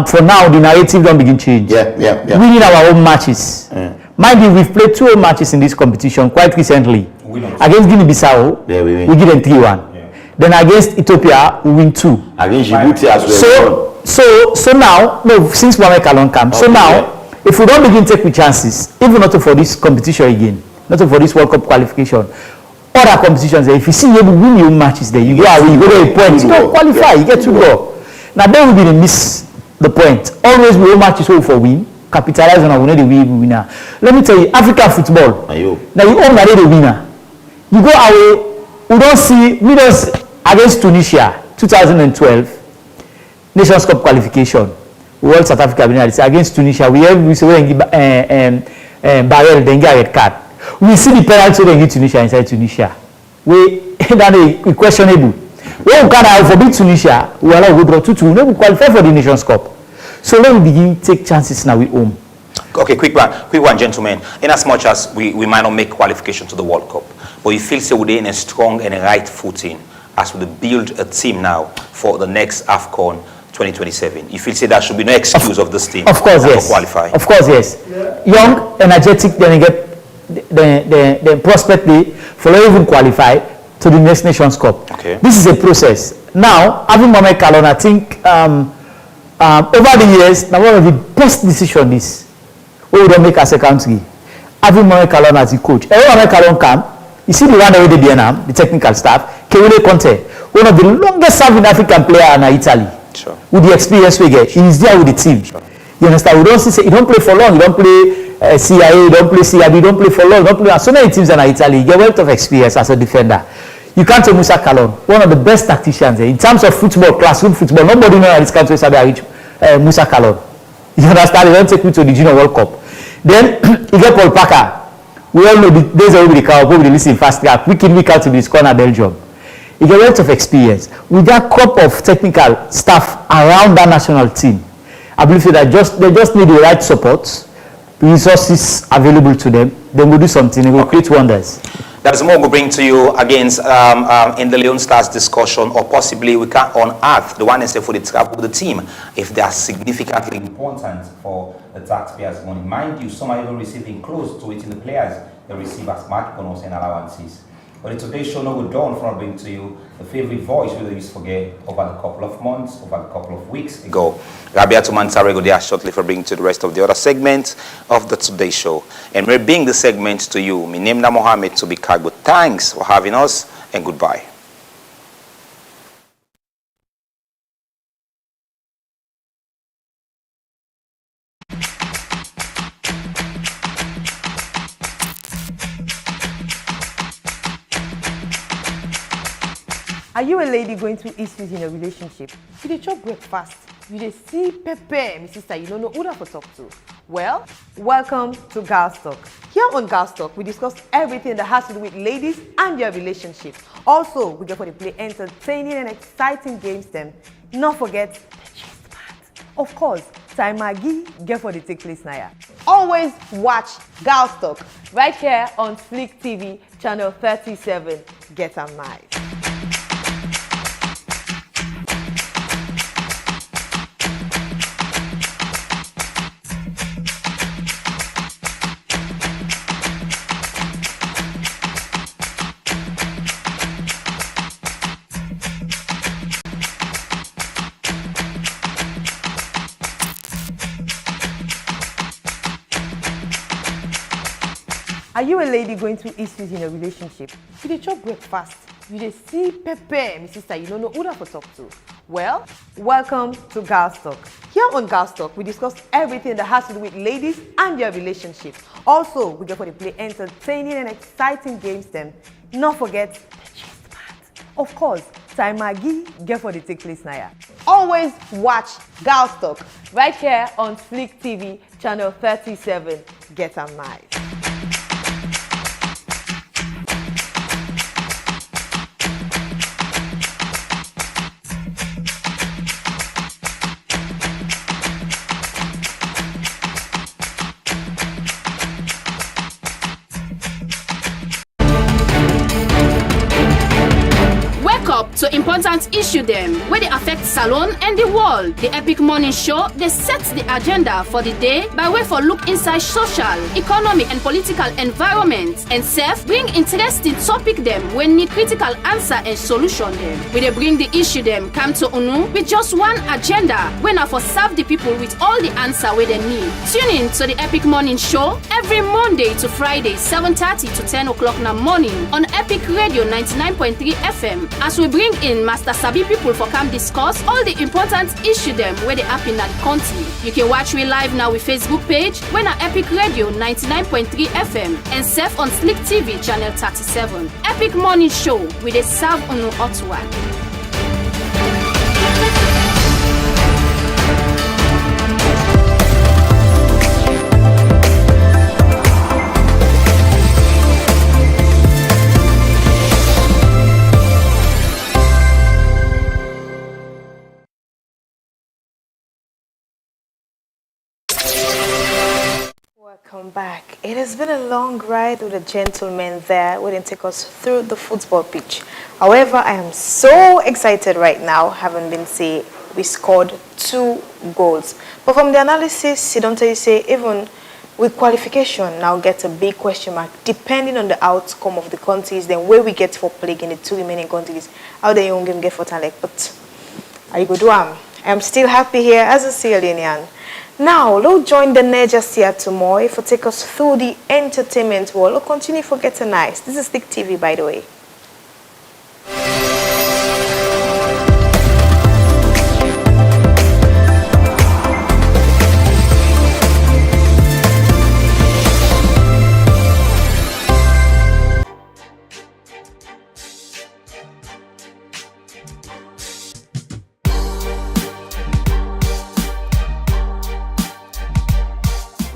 for now, the narrative don't begin change. Winning our own matches. Mind you, we've played 2 home matches in this competition quite recently. Against Guinea-Bissau, we give them 3-1. Then against Ethiopia, we win 2. Against Djibouti as well. So now, since Mohamed Kalon came, so now, if we don't begin to take chances, even not for this competition again, not for this World Cup qualification, other competitions, if you see you win your matches there, you go get a point, you don't qualify, you get to go. Now then we didn't miss the point. Always we win matches for win, capitalize on our winner. Let me tell you, African football, now you own the winner. You go away, we don't see against Tunisia, 2012, Nations Cup qualification, World South Africa against Tunisia, we say Barrel then get a red card. We see the penalty they hit Tunisia inside Tunisia. That is questionable. When we can forbid Tunisia, we allow go draw 2-2. We qualify for the Nations Cup. So let me begin take chances now with home. Okay, quick one, gentlemen. In as much as we might not make qualification to the World Cup, but you feel so we're in a strong and a right footing as we build a team now for the next AFCON 2027. You feel say there should be no excuse of this team. Of course, yes. To qualify. Of course, yes. Young, energetic, then you get the prospect for not even qualify to the next Nations Cup. Okay. This is a process. Now, having Mohamed Kalon, I think over the years, now one of the best decisions is we don't make as a country. Having Mohamed Kalon as the coach. Every Mohamed Kalon come, You see the one that they BNM, the technical staff, Kewele Conte, one of the longest serving African player in Italy. Sure. With the experience we get, he is there with the team. Sure. You understand? We don't see, he don't play for long, he don't play CIA, he don't play CIB, he don't play for long, he don't play so many teams in Italy. He get wealth of experience as a defender. You can't say Musa Kalon, one of the best tacticians in terms of football, classroom football. Nobody knows in this country is Musa Kalon. You understand? They don't take me to the Junior World Cup. Then you get Paul Parker. We all know the days of the car, probably listen fast track, week in, week out to this corner Belgium. You get a lot of experience. With that crop of technical staff around that national team, I believe that they just need the right support, resources available to them, then we'll do something, it will create wonders. There's more we'll bring to you against in the Leon Stars discussion, or possibly we can unearth the one for the travel of the team if they are significantly important for the taxpayers' money. Mind you, some are even receiving close to it in the players they receive as match bonus and allowances. But in today's show, no good done from bring to you the favorite voice we used to forget over the couple of months, over the couple of weeks ago. Rabiatu Mansarego there shortly for bringing to the rest of the other segments of the Today Show. And we're bringing the segment to you. My name is Mohammed Tobikago. Thanks for having us and goodbye. Are you a lady going through issues in a relationship? You dey chop breakfast, you dey see pepper, my sister, you don't know who to talk to. Well, welcome to Girls Talk. Here on Girls Talk, we discuss everything that has to do with ladies and their relationship. Also, we get for the play entertaining and exciting games them. Not forget the gist part. Of course, Time Maggie get for the take place now. Always watch Girls Talk right here on Flick TV, channel 37. Get a nice. Are you a lady going through issues in a relationship? You dey chop breakfast, you dey see pepper, my sister, you don't know who to talk to. Well, welcome to Girls Talk. Here on Girls Talk, we discuss everything that has to do with ladies and their relationship. Also, we get for the play entertaining and exciting games them. Not forget the gist part. Of course, Time Maggie get for the take place now. Always watch Girls Talk right here on Flick TV, channel 37. Get a nice. to important issue them where they affect Salon and the world. The Epic Morning Show, they set the agenda for the day by way for look inside social, economic and political environment and self bring interesting topic them when need critical answer and solution them. We they bring the issue them come to UNU with just one agenda when I for serve the people with all the answer where they need. Tune in to the Epic Morning Show every Monday to Friday 7:30 to 10 o'clock in the morning on Epic Radio 99.3 FM as we bring in Master Sabi people for come discuss all the important issue them where they happen in the country. You can watch me live now with Facebook page when at Epic Radio 99.3 FM and surf on Slick TV channel 37. Epic Morning Show with a serve on Ottawa. Welcome back. It has been a long ride with the gentlemen there who didn't take us through the football pitch. However, I am so excited right now, having been say we scored 2 goals. But from the analysis, you don't say even with qualification now gets a big question mark depending on the outcome of the countries, then where we get for playing in the 2 remaining countries, how the young game get for talent. But I go do I am still happy here as a Sierra Leonean. Now, let's join the Neja Sia Tumoy for take us through the entertainment world. We'll continue for Getting Nice. This is Stick TV, by the way.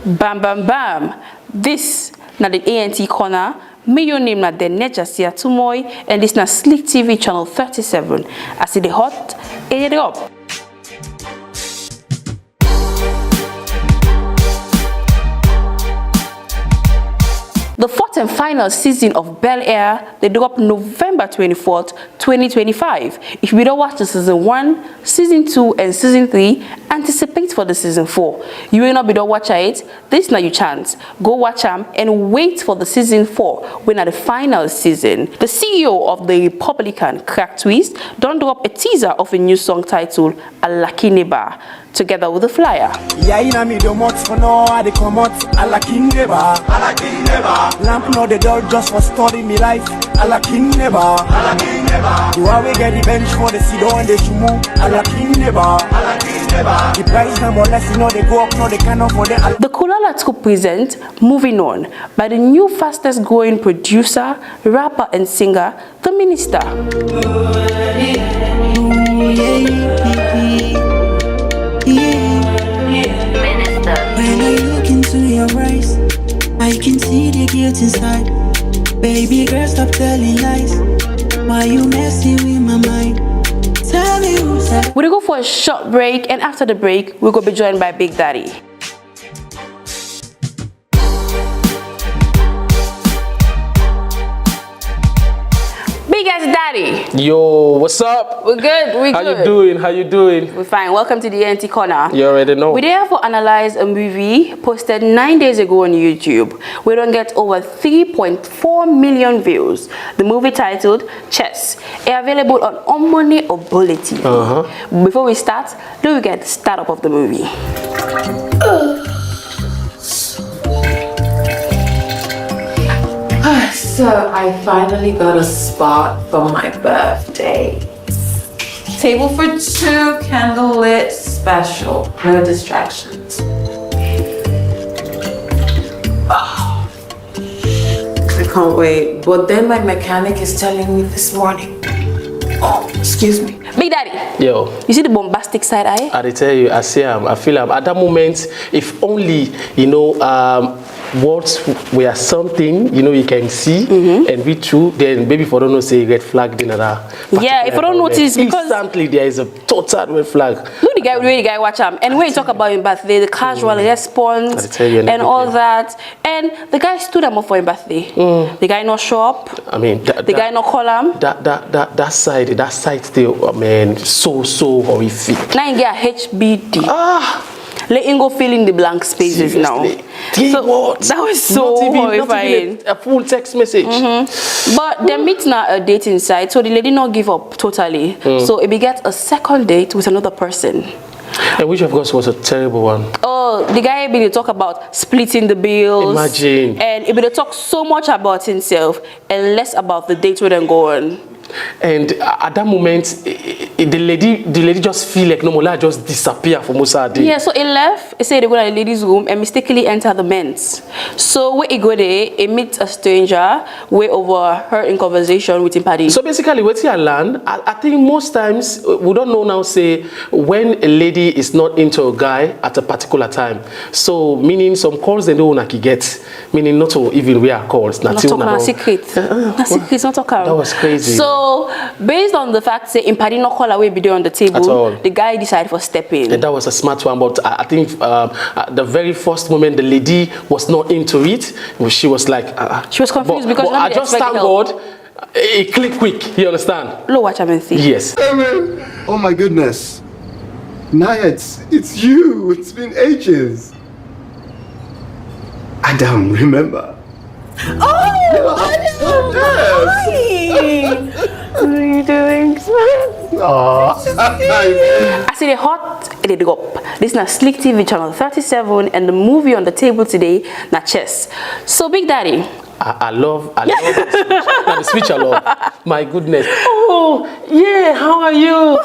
Bam bam bam. This na the ANT corner. Me your name na the Neja Sia Tumoy and this na Slick TV channel 37. I see the hot, it up. The fourth and final season of Bel Air, they drop November 24th, 2025. If you don't watch the season 1, season 2, and season 3, anticipate for the season 4. You will not be done watch it. This is not your chance. Go watch them and wait for the season 4 when at the final season. The CEO of the Republican, Crack Twist, don't drop a teaser of a new song titled Alaki Neba, together with a flyer. Lamp no the door just for studying me life. Allah king never. Allah king never. Do I get the bench for the Sido and the Shumu? Allah king never. Allah king never. The price number less, you know they go up, no they cannot for the. The Kulala School present Moving On by the new fastest growing producer, rapper and singer, The Minister. When I look into your eyes, I can see the guilt inside. Baby girl, stop telling lies. Why you messing with my mind? Tell me who's that. We'll go for a short break, and after the break, we're going to be joined by Big Daddy. Big Ass Daddy. Yo, what's up? We're good. We're good. How you doing? How you doing? We're fine. Welcome to the NT Corner. You already know. We therefore analyze a movie posted 9 days ago on YouTube. We don't get over 3.4 million views. The movie titled Chess is available on Omoni or Bulletin. Before we start, do we get the startup of the movie? So I finally got a spot for my birthday. Table for 2, candlelit special, no distractions. Oh, I can't wait. But then my mechanic is telling me this morning. Oh, excuse me. Big Daddy. Yo. You see the bombastic side eye? I tell you, I see him. I feel him. At that moment, if only, you know, words were something, you know, you can see and read through, then maybe for don't know, say red flag dinner. Yeah, if I don't notice, because instantly there is a total red flag. Look, the guy watch him. And when you talk about him birthday, the casual response and all that, and the guy stood him up for his birthday. The guy not show up. I mean, the guy not call him. That side still, man, so horrific. Now you get a HBD. Let him go fill in the blank spaces. Seriously? Now. So what? That was so horrifying. Not even a full text message. But they meet now a dating site, so the lady not give up totally. So it begets a second date with another person. And which of course was a terrible one. Oh, the guy be talk about splitting the bills. Imagine. And it be talk so much about himself and less about the date where they go on. And at that moment, the lady just feel like no more, just disappear from Musadi. Yeah, so he left. He said they go to the ladies' room and mistakenly enter the men's. So when he go there, he meets a stranger way over her in conversation with him party. So basically, what I learned, I think most times we don't know now. Say when a lady is not into a guy at a particular time. So meaning some calls they don't get, meaning not to even wear calls. Not talking secret. Not secret. Not talking. That was crazy. So, based on the fact that Impadi no call away video on the table, the guy decided for stepping. And that was a smart one, but I think the very first moment the lady was not into it, she was like... she was confused because I just thank God, it clicked quick, you understand? Look what I'm saying. Yes. Oh my goodness. Naya, it's you. It's been ages. Adam, remember? Oh, Adam! Hi! What are you doing? Aww. I see the hot, they go up. This is na Slick TV channel 37, and the movie on the table today, na chess. So, Big Daddy. I love the switch I love. My goodness. Oh, yeah, how are you?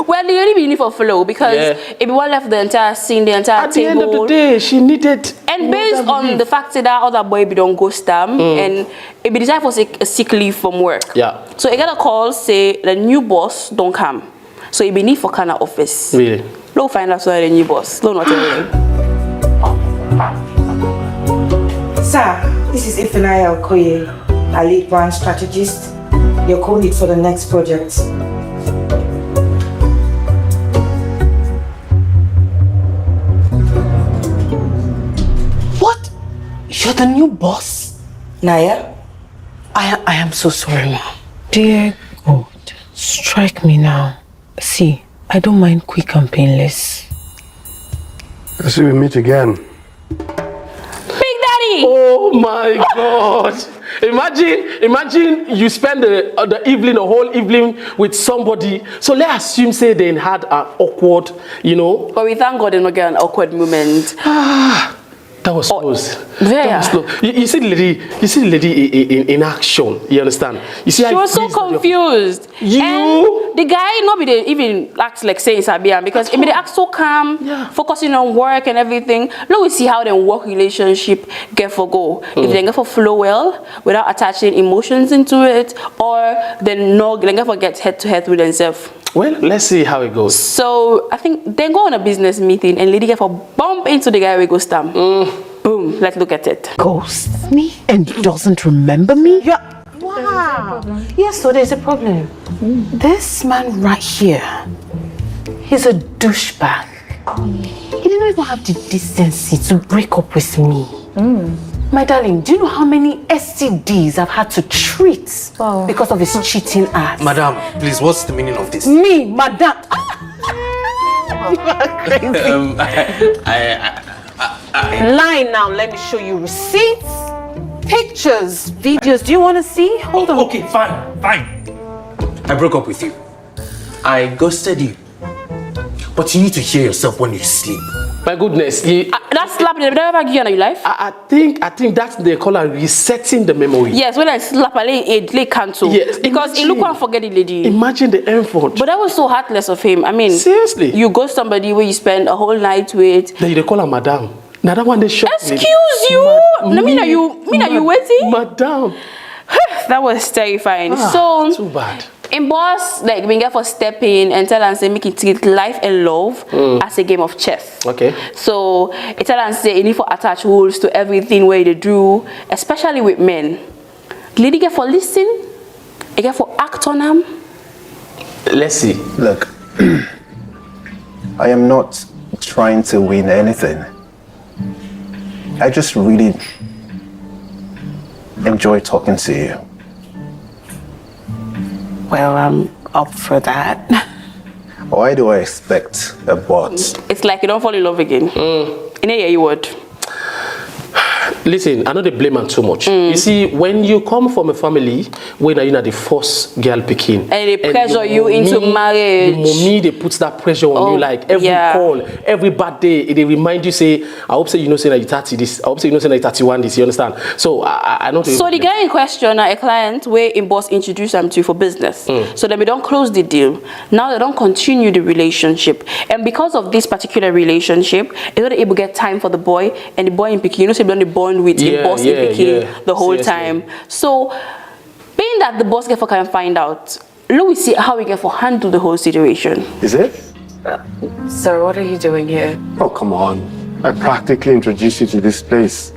Well, the only be for flow because everyone left the entire scene, the entire At table. the end of the day, she needed. And based on the fact that other boy be don't go stam, and it be decided for a sick leave from work. Yeah. So I got a call say the new boss don't come. So it be need for kind of office. Really? Low find out why the new boss. Low not tell them. Sir, this is Ifunanya Okoye, a lead brand strategist. Your co-lead for the next project. What? You're the new boss? Naya? I am so sorry, Mom. Dear God, strike me now. See, I don't mind quick and painless. I see we meet again. Oh my God! Imagine you spend the whole evening with somebody. So let's assume say they had an awkward, But we thank God they not get an awkward moment. That was close. Yeah. That was close. You see the lady in action. You understand? You see she was so confused. And the guy not be even act like saying Sabian because it be act so calm, focusing on work and everything. Now we see how the work relationship get for go. If they get for flow well without attaching emotions into it, or then no, they get for get head to head with themselves. Well, let's see how it goes. So I think they go on a business meeting and lady get for bump into the guy we go stamp. Boom, let's look at it. Ghosts me and doesn't remember me? Yeah. Wow. Yes, so there's a problem. This man right here, he's a douchebag. He didn't even have the decency to break up with me. My darling, do you know how many STDs I've had to treat because of his cheating ass? Madam, please, what's the meaning of this? Me, madam. You are crazy. Line now, let me show you receipts, pictures, videos. Do you want to see? Hold on. Okay, fine. I broke up with you. I ghosted you. But you need to hear yourself when you sleep. My goodness, that slap they never give you in your life. I think that's they call it resetting the memory. Yes, when I slap a lay cancel. Yes, because he look and forget the lady. Imagine the effort. But that was so heartless of him. I mean, seriously, you go somebody where you spend a whole night with. Then they call her madam. Now that one they shot. Excuse you. No, me you waiting, madam. That was terrifying. So too bad. In boss, like we get for step in and tell and say make it treat life and love as a game of chess. Okay. So it tell and say you need to attach rules to everything where they do, especially with men. Lady get for listen, you get for act on them. Let's see. Look, I am not trying to win anything. I just really enjoy talking to you. Well, I'm up for that. Why do I expect a but? It's like you don't fall in love again. In a year you would. Listen, I know they blame her too much. You see, when you come from a family where you're not the first girl picking, and they pressure you into marriage. The mommy, they put that pressure on you, like every call, every bad day, they remind you, say, I hope say you know say that you 30 this, I hope say you know say that you 31 this, you understand? So I know. So the guy in question, a client where in boss introduced them to you for business. So then we don't close the deal. Now they don't continue the relationship. And because of this particular relationship, they're not able to get time for the boy, and the boy in Peking, you know, say they don't bond with the boss in Peking the whole time. So being that the boss get for can find out, let we see how we get for handle the whole situation. Is it? Sir, what are you doing here? Oh, come on. I practically introduced you to this place.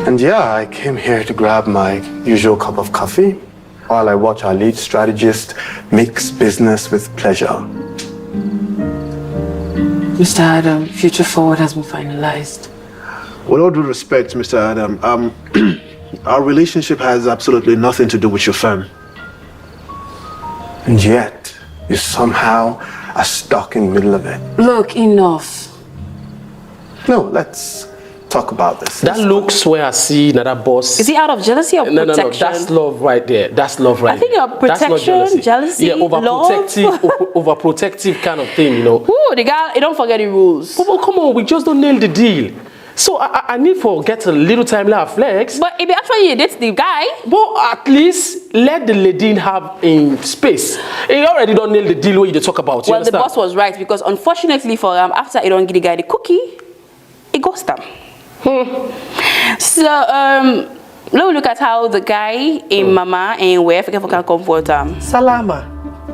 And yeah, I came here to grab my usual cup of coffee while I watch our lead strategist mix business with pleasure. Mr. Adam, Future Forward has been finalized. With all due respect, Mr. Adam, our relationship has absolutely nothing to do with your firm. And yet, you somehow are stuck in the middle of it. Look, enough. No, let's talk about this. That looks where I see another boss. Is he out of jealousy or No, protection? that's love right there. That's love right I think there. you're That's not protection, jealousy, yeah, overprotective kind of thing, you know. Ooh, the guy, don't forget the rules. But come on, we just don't nail the deal. So I need to get a little time to flex. But if actually you date the guy, but at least let the lady have in space. He already don't nail the deal where you talk about. Well, the boss was right because unfortunately for him, after he don't give the guy the cookie, he ghosts him. So let's look at how the guy in Mama and where can comfort him. Salama.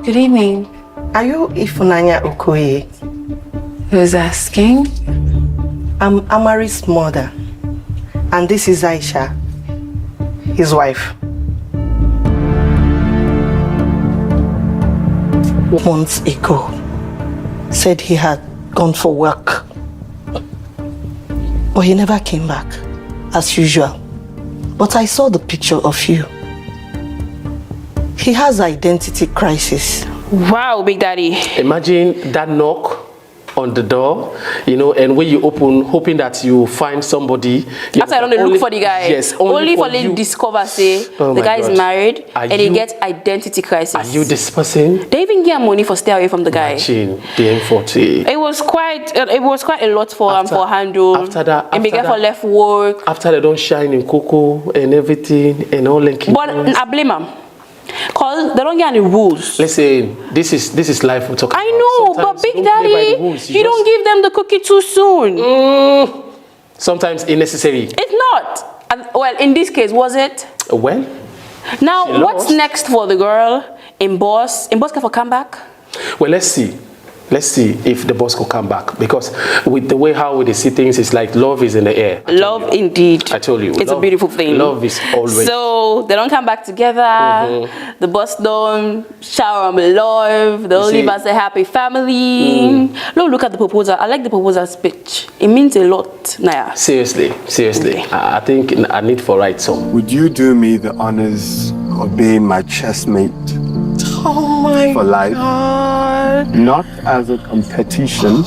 Good evening. Are you Ifunanya Okoye? Who's asking? I'm Amari's mother, and this is Aisha, his wife. Months ago, said he had gone for work, but he never came back, as usual. But I saw the picture of you. He has identity crisis. Wow, Big Daddy. Imagine that knock on the door, you know, and when you open, hoping that you find somebody. After I don't look for the guy. Yes, only for you. them discover, say, Oh the my guy is God. married Are and he you- gets identity crisis. Are you this person? They even get money for stay away from the guy. Imagine the M40. It was quite a lot for for handle. After that, and began for left work. After they don't shine in cocoa and everything and all the But I blame him. Cause they don't get any rules. Listen, this is life we're talking I know, but Big Daddy, you don't give them the cookie too soon. Sometimes unnecessary. It's not. Well, in this case, was it? Well, Now, She what's lost. next for the girl in Boss? In Boss can for comeback? well, let's see. Let's see if the boss could come back, because with the way how they see things, it's like love is in the air. Love indeed. I told you. It's a beautiful thing. Love is always. So they don't come back together. The boss don't shower them love. They You don't see- leave us a happy family. Look at the proposal. I like the proposal speech. It means a lot, Naya. Seriously. I think I need for write some. Would you do me the honors of being my chessmate Oh my for life? God. Not as a competition,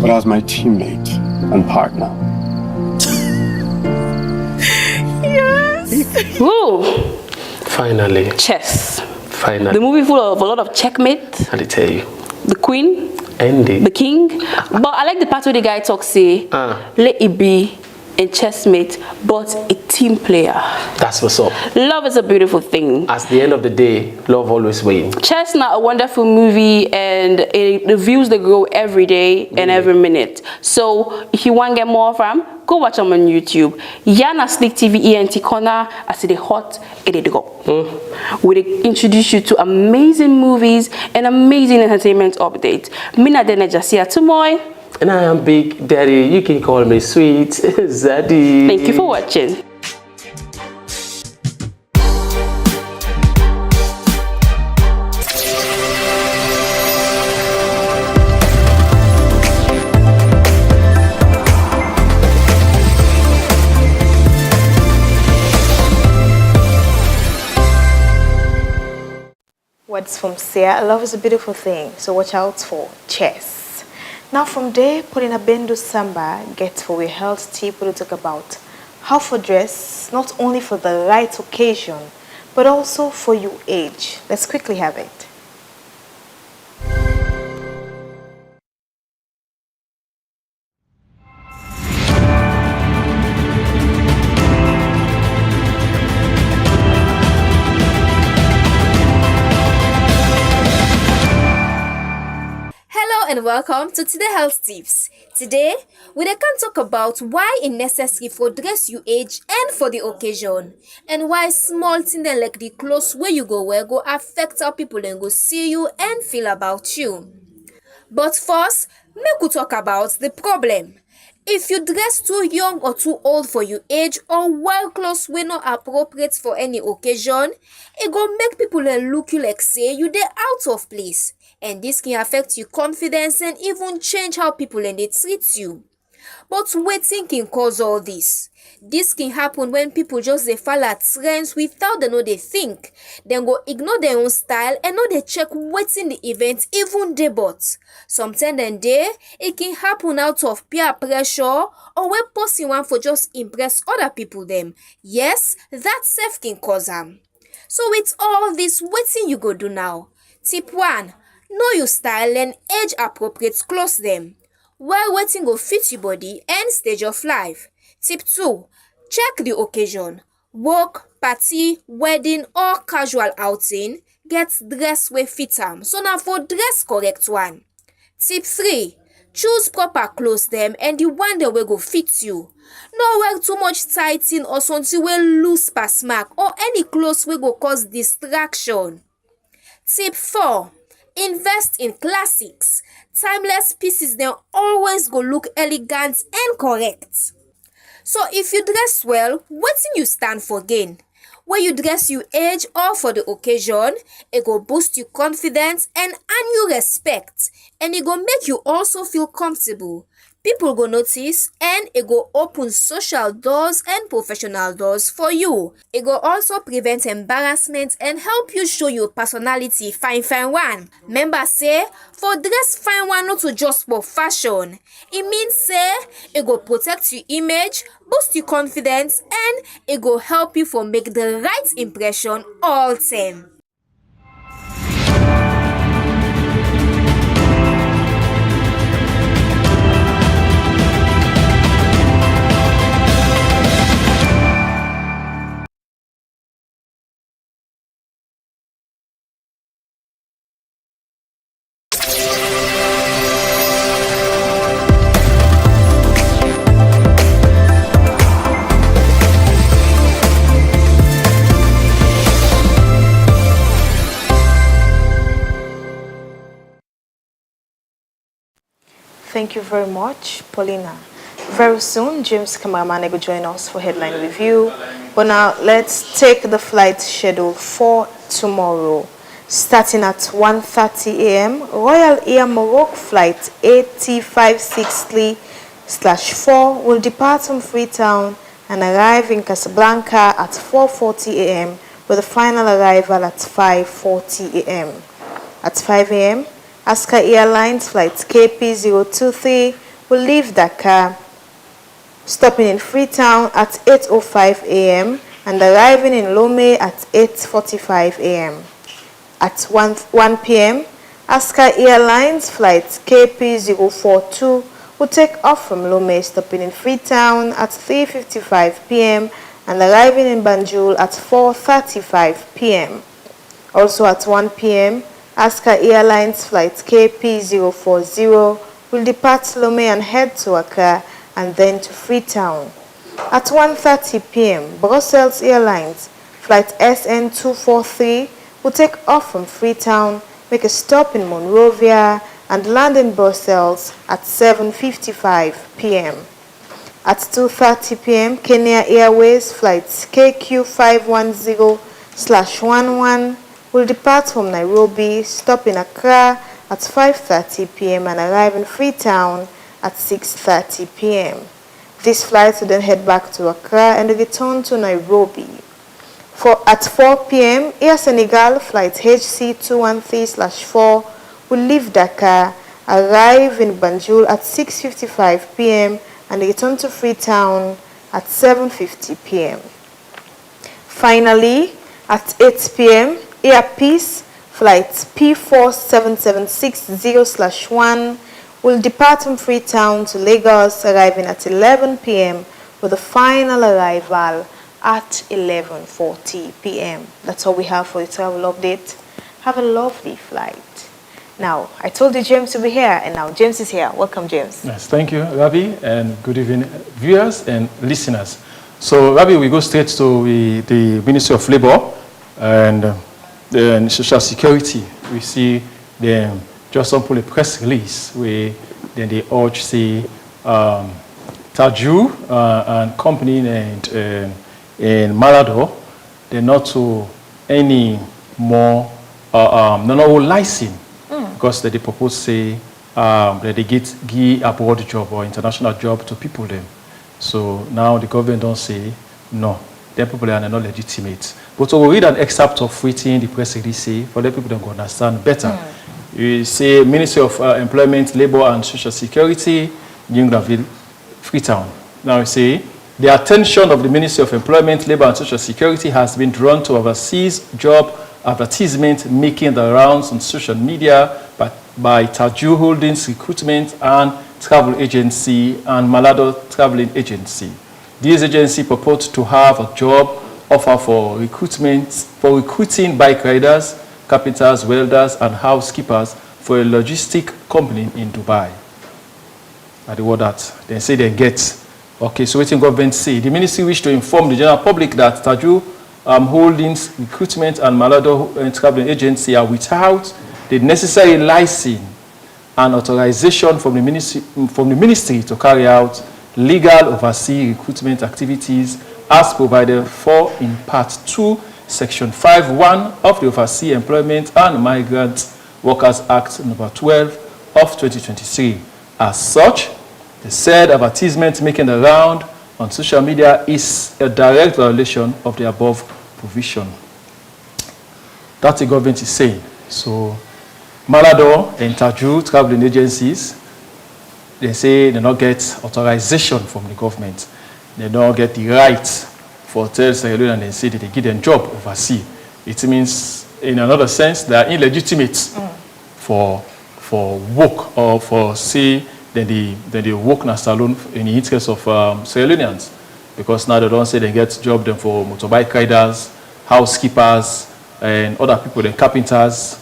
but as my teammate and partner. Yes. Woo! Finally. Chess. Finally. The movie full of a lot of checkmate. I tell you. The queen. Ending. The king. But I like the part where the guy talks, say, let it be a chessmate, but a team player. That's what's up. Love is a beautiful thing. At the end of the day, love always wins. Chess now a wonderful movie, and the views they grow every day and every minute. So if you want to get more from, go watch them on YouTube. Yana Slick TV ENT corner, I see the hot it did go. We introduce you to amazing movies and amazing entertainment updates. Mina Dene Jasia Tumoy. And I am Big Daddy. You can call me Sweet Zaddy. Thank you for watching. Words from Sia, love is a beautiful thing, so watch out for chess. Now from there, Paulina Bendo Samba gets for a health tip. We'll talk about how to dress, not only for the right occasion, but also for your age. Let's quickly have it. Hello and welcome to Today Health Tips. Today, we can talk about why it's necessary for dress your age and for the occasion, and why small things like the clothes where you go wear go affect how people then go see you and feel about you. But first, make we talk about the problem. If you dress too young or too old for your age, or wear clothes wey not appropriate for any occasion, it go make people look you like say you dey out of place, and this can affect your confidence and even change how people they treat you. But wetin can cause all this? This can happen when people just they follow trends without they know they think. Then go ignore their own style and know they check what's in the event, even debut. Sometimes then it can happen out of peer pressure or when posting one for just impress other people them. Yes, that self can cause harm. So with all this, what's you go do now? Tip 1. Know your style and age appropriate clothes them. While waiting go fit your body and stage of life. Tip 2. Check the occasion. Work, party, wedding or casual outing. Get dress wey fit am. So now for dress correct one. Tip 3. Choose proper clothes them and the one that will go fit you. No wear too much tighting or something wey loose pass mark or any clothes wey go cause distraction. Tip 4. Invest in classics. Timeless pieces then always go look elegant and correct. So if you dress well, wetin you stand for gain? When you dress you age or for the occasion, it go boost you confidence and earn you respect. And it go make you also feel comfortable. People go notice and it go open social doors and professional doors for you. It go also prevent embarrassment and help you show your personality fine one. Remember say, for dress fine one not to just for fashion. It means say, it go protect your image, boost your confidence and it go help you for make the right impression all time. Thank you very much, Paulina. Very soon, James Cameraman will join us for headline review. But now, let's take the flight schedule for tomorrow. Starting at 1:30 a.m., Royal Air Morocco flight AT563/4 will depart from Freetown and arrive in Casablanca at 4:40 a.m. with a final arrival at 5:40 a.m. At 5 a.m., Aska Airlines flight KP023 will leave Dakar, stopping in Freetown at 8:05 a.m. and arriving in Lomé at 8:45 a.m. At 1 p.m., Aska Airlines flight KP042 will take off from Lomé, stopping in Freetown at 3:55 p.m. and arriving in Banjul at 4:35 p.m. Also at 1 p.m., Aska Airlines flight KP040 will depart Lomé and head to Accra and then to Freetown. At 1:30 p.m., Brussels Airlines flight SN243 will take off from Freetown, make a stop in Monrovia and land in Brussels at 7:55 p.m. At 2:30 p.m., Kenya Airways flight KQ510/11 will depart from Nairobi, stop in Accra at 5:30 p.m. and arrive in Freetown at 6:30 p.m. This flight will then head back to Accra and return to Nairobi. At 4 p.m., Air Senegal flight HC213/4 will leave Dakar, arrive in Banjul at 6:55 p.m. and return to Freetown at 7:50 p.m. Finally, at 8 p.m., Air Peace flight P4760/1 will depart from Freetown to Lagos, arriving at 11 p.m. with a final arrival at 11:40 p.m. That's all we have for the travel update. Have a lovely flight. Now, I told you James will be here, and now James is here. Welcome, James. Yes, thank you, Rabi, and good evening, viewers and listeners. So, Rabi, we go straight to the Ministry of Labour and Social Security. We see them just put a press release where then they urge, say, Taju and company and in Malado, they're not to any more no license because they propose say that they give abroad job or international job to people then. So now the government don't say, no, them people are not legitimate. But we'll read an excerpt of written the press release say, for the people that understand better. You say Ministry of Employment, Labour and Social Security, New Granville, Freetown. Now you say, the attention of the Ministry of Employment, Labour and Social Security has been drawn to overseas job advertisement making the rounds on social media by Taju Holdings Recruitment and Travel Agency and Malado Traveling Agency. These agencies purport to have a job offer for recruiting bike riders, carpenters, welders, and housekeepers for a logistic company in Dubai. At the word that they say they get. Okay, so what the government say? The ministry wish to inform the general public that Taju Holdings Recruitment and Malado Traveling Agency are without the necessary license and authorization from the ministry to carry out legal overseas recruitment activities as provided for in Part 2, Section 5.1 of the Overseas Employment and Migrant Workers Act No. 12 of 2023. As such, the said advertisement making the round on social media is a direct violation of the above provision. That's the government is saying. So, Malado and Taju traveling agencies, they say they don't get authorization from the government. They don't get the right for Hotel Sierra Leone, and they say that they give them job overseas. It means, in another sense, they are illegitimate for work or for, say, then they work in a salon in the interest of Sierra Leoneans. Because now they don't say they get job them for motorbike riders, housekeepers, and other people, the carpenters.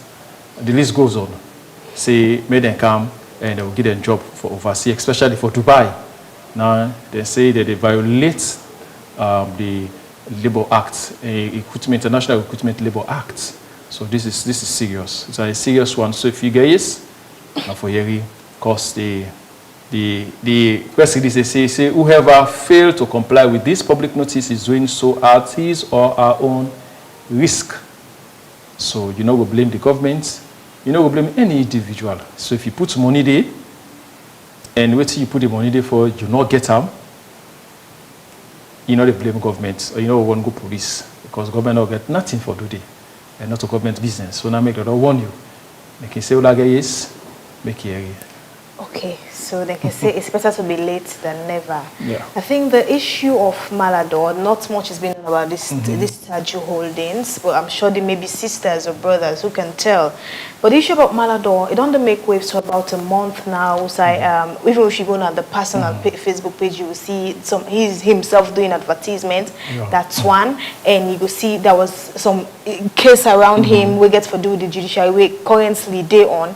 The list goes on. Say, make them come and they will give them job for overseas, especially for Dubai. Now, they say that they violate the Labour Act, International Recruitment Labour Act. So this is serious. It's a serious one. So if you guys, for Yeri, because the press release they say whoever failed to comply with this public notice is doing so at his or her own risk. So you know we blame the government, you know we blame any individual. So if you put money there, and what you put the money there for, you not get them, you know they blame government, or you know we won't go police, because government don't get nothing for today, and not a government business. So now make them warn you. Make you say all yes, make you hear. Okay, so they can say it's better to be late than never. Yeah. I think the issue of Malado, not much has been about this Taju Holdings, but I'm sure there may be sisters or brothers who can tell. But the issue about Malado, it don't make waves for about a month now. So even if you go on the personal Facebook page, you will see he's himself doing advertisement. Yeah. That's one. And you will see there was some case around him. We get for do the judiciary. We currently day on.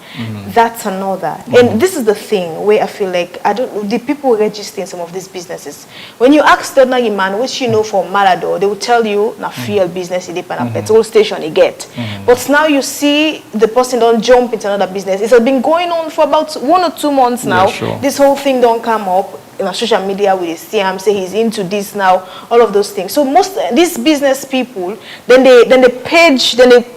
That's another. And this is the thing where I feel like the people registering some of these businesses. When you ask the ordinary man, which you know from Malado, they will tell you na field business in the petrol station you get. But now you see the person don't jump into another business. It has been going on for about 1 or 2 months now. Yeah, sure. This whole thing don't come up in social media. We see him say he's into this now, all of those things. So most these business people, then they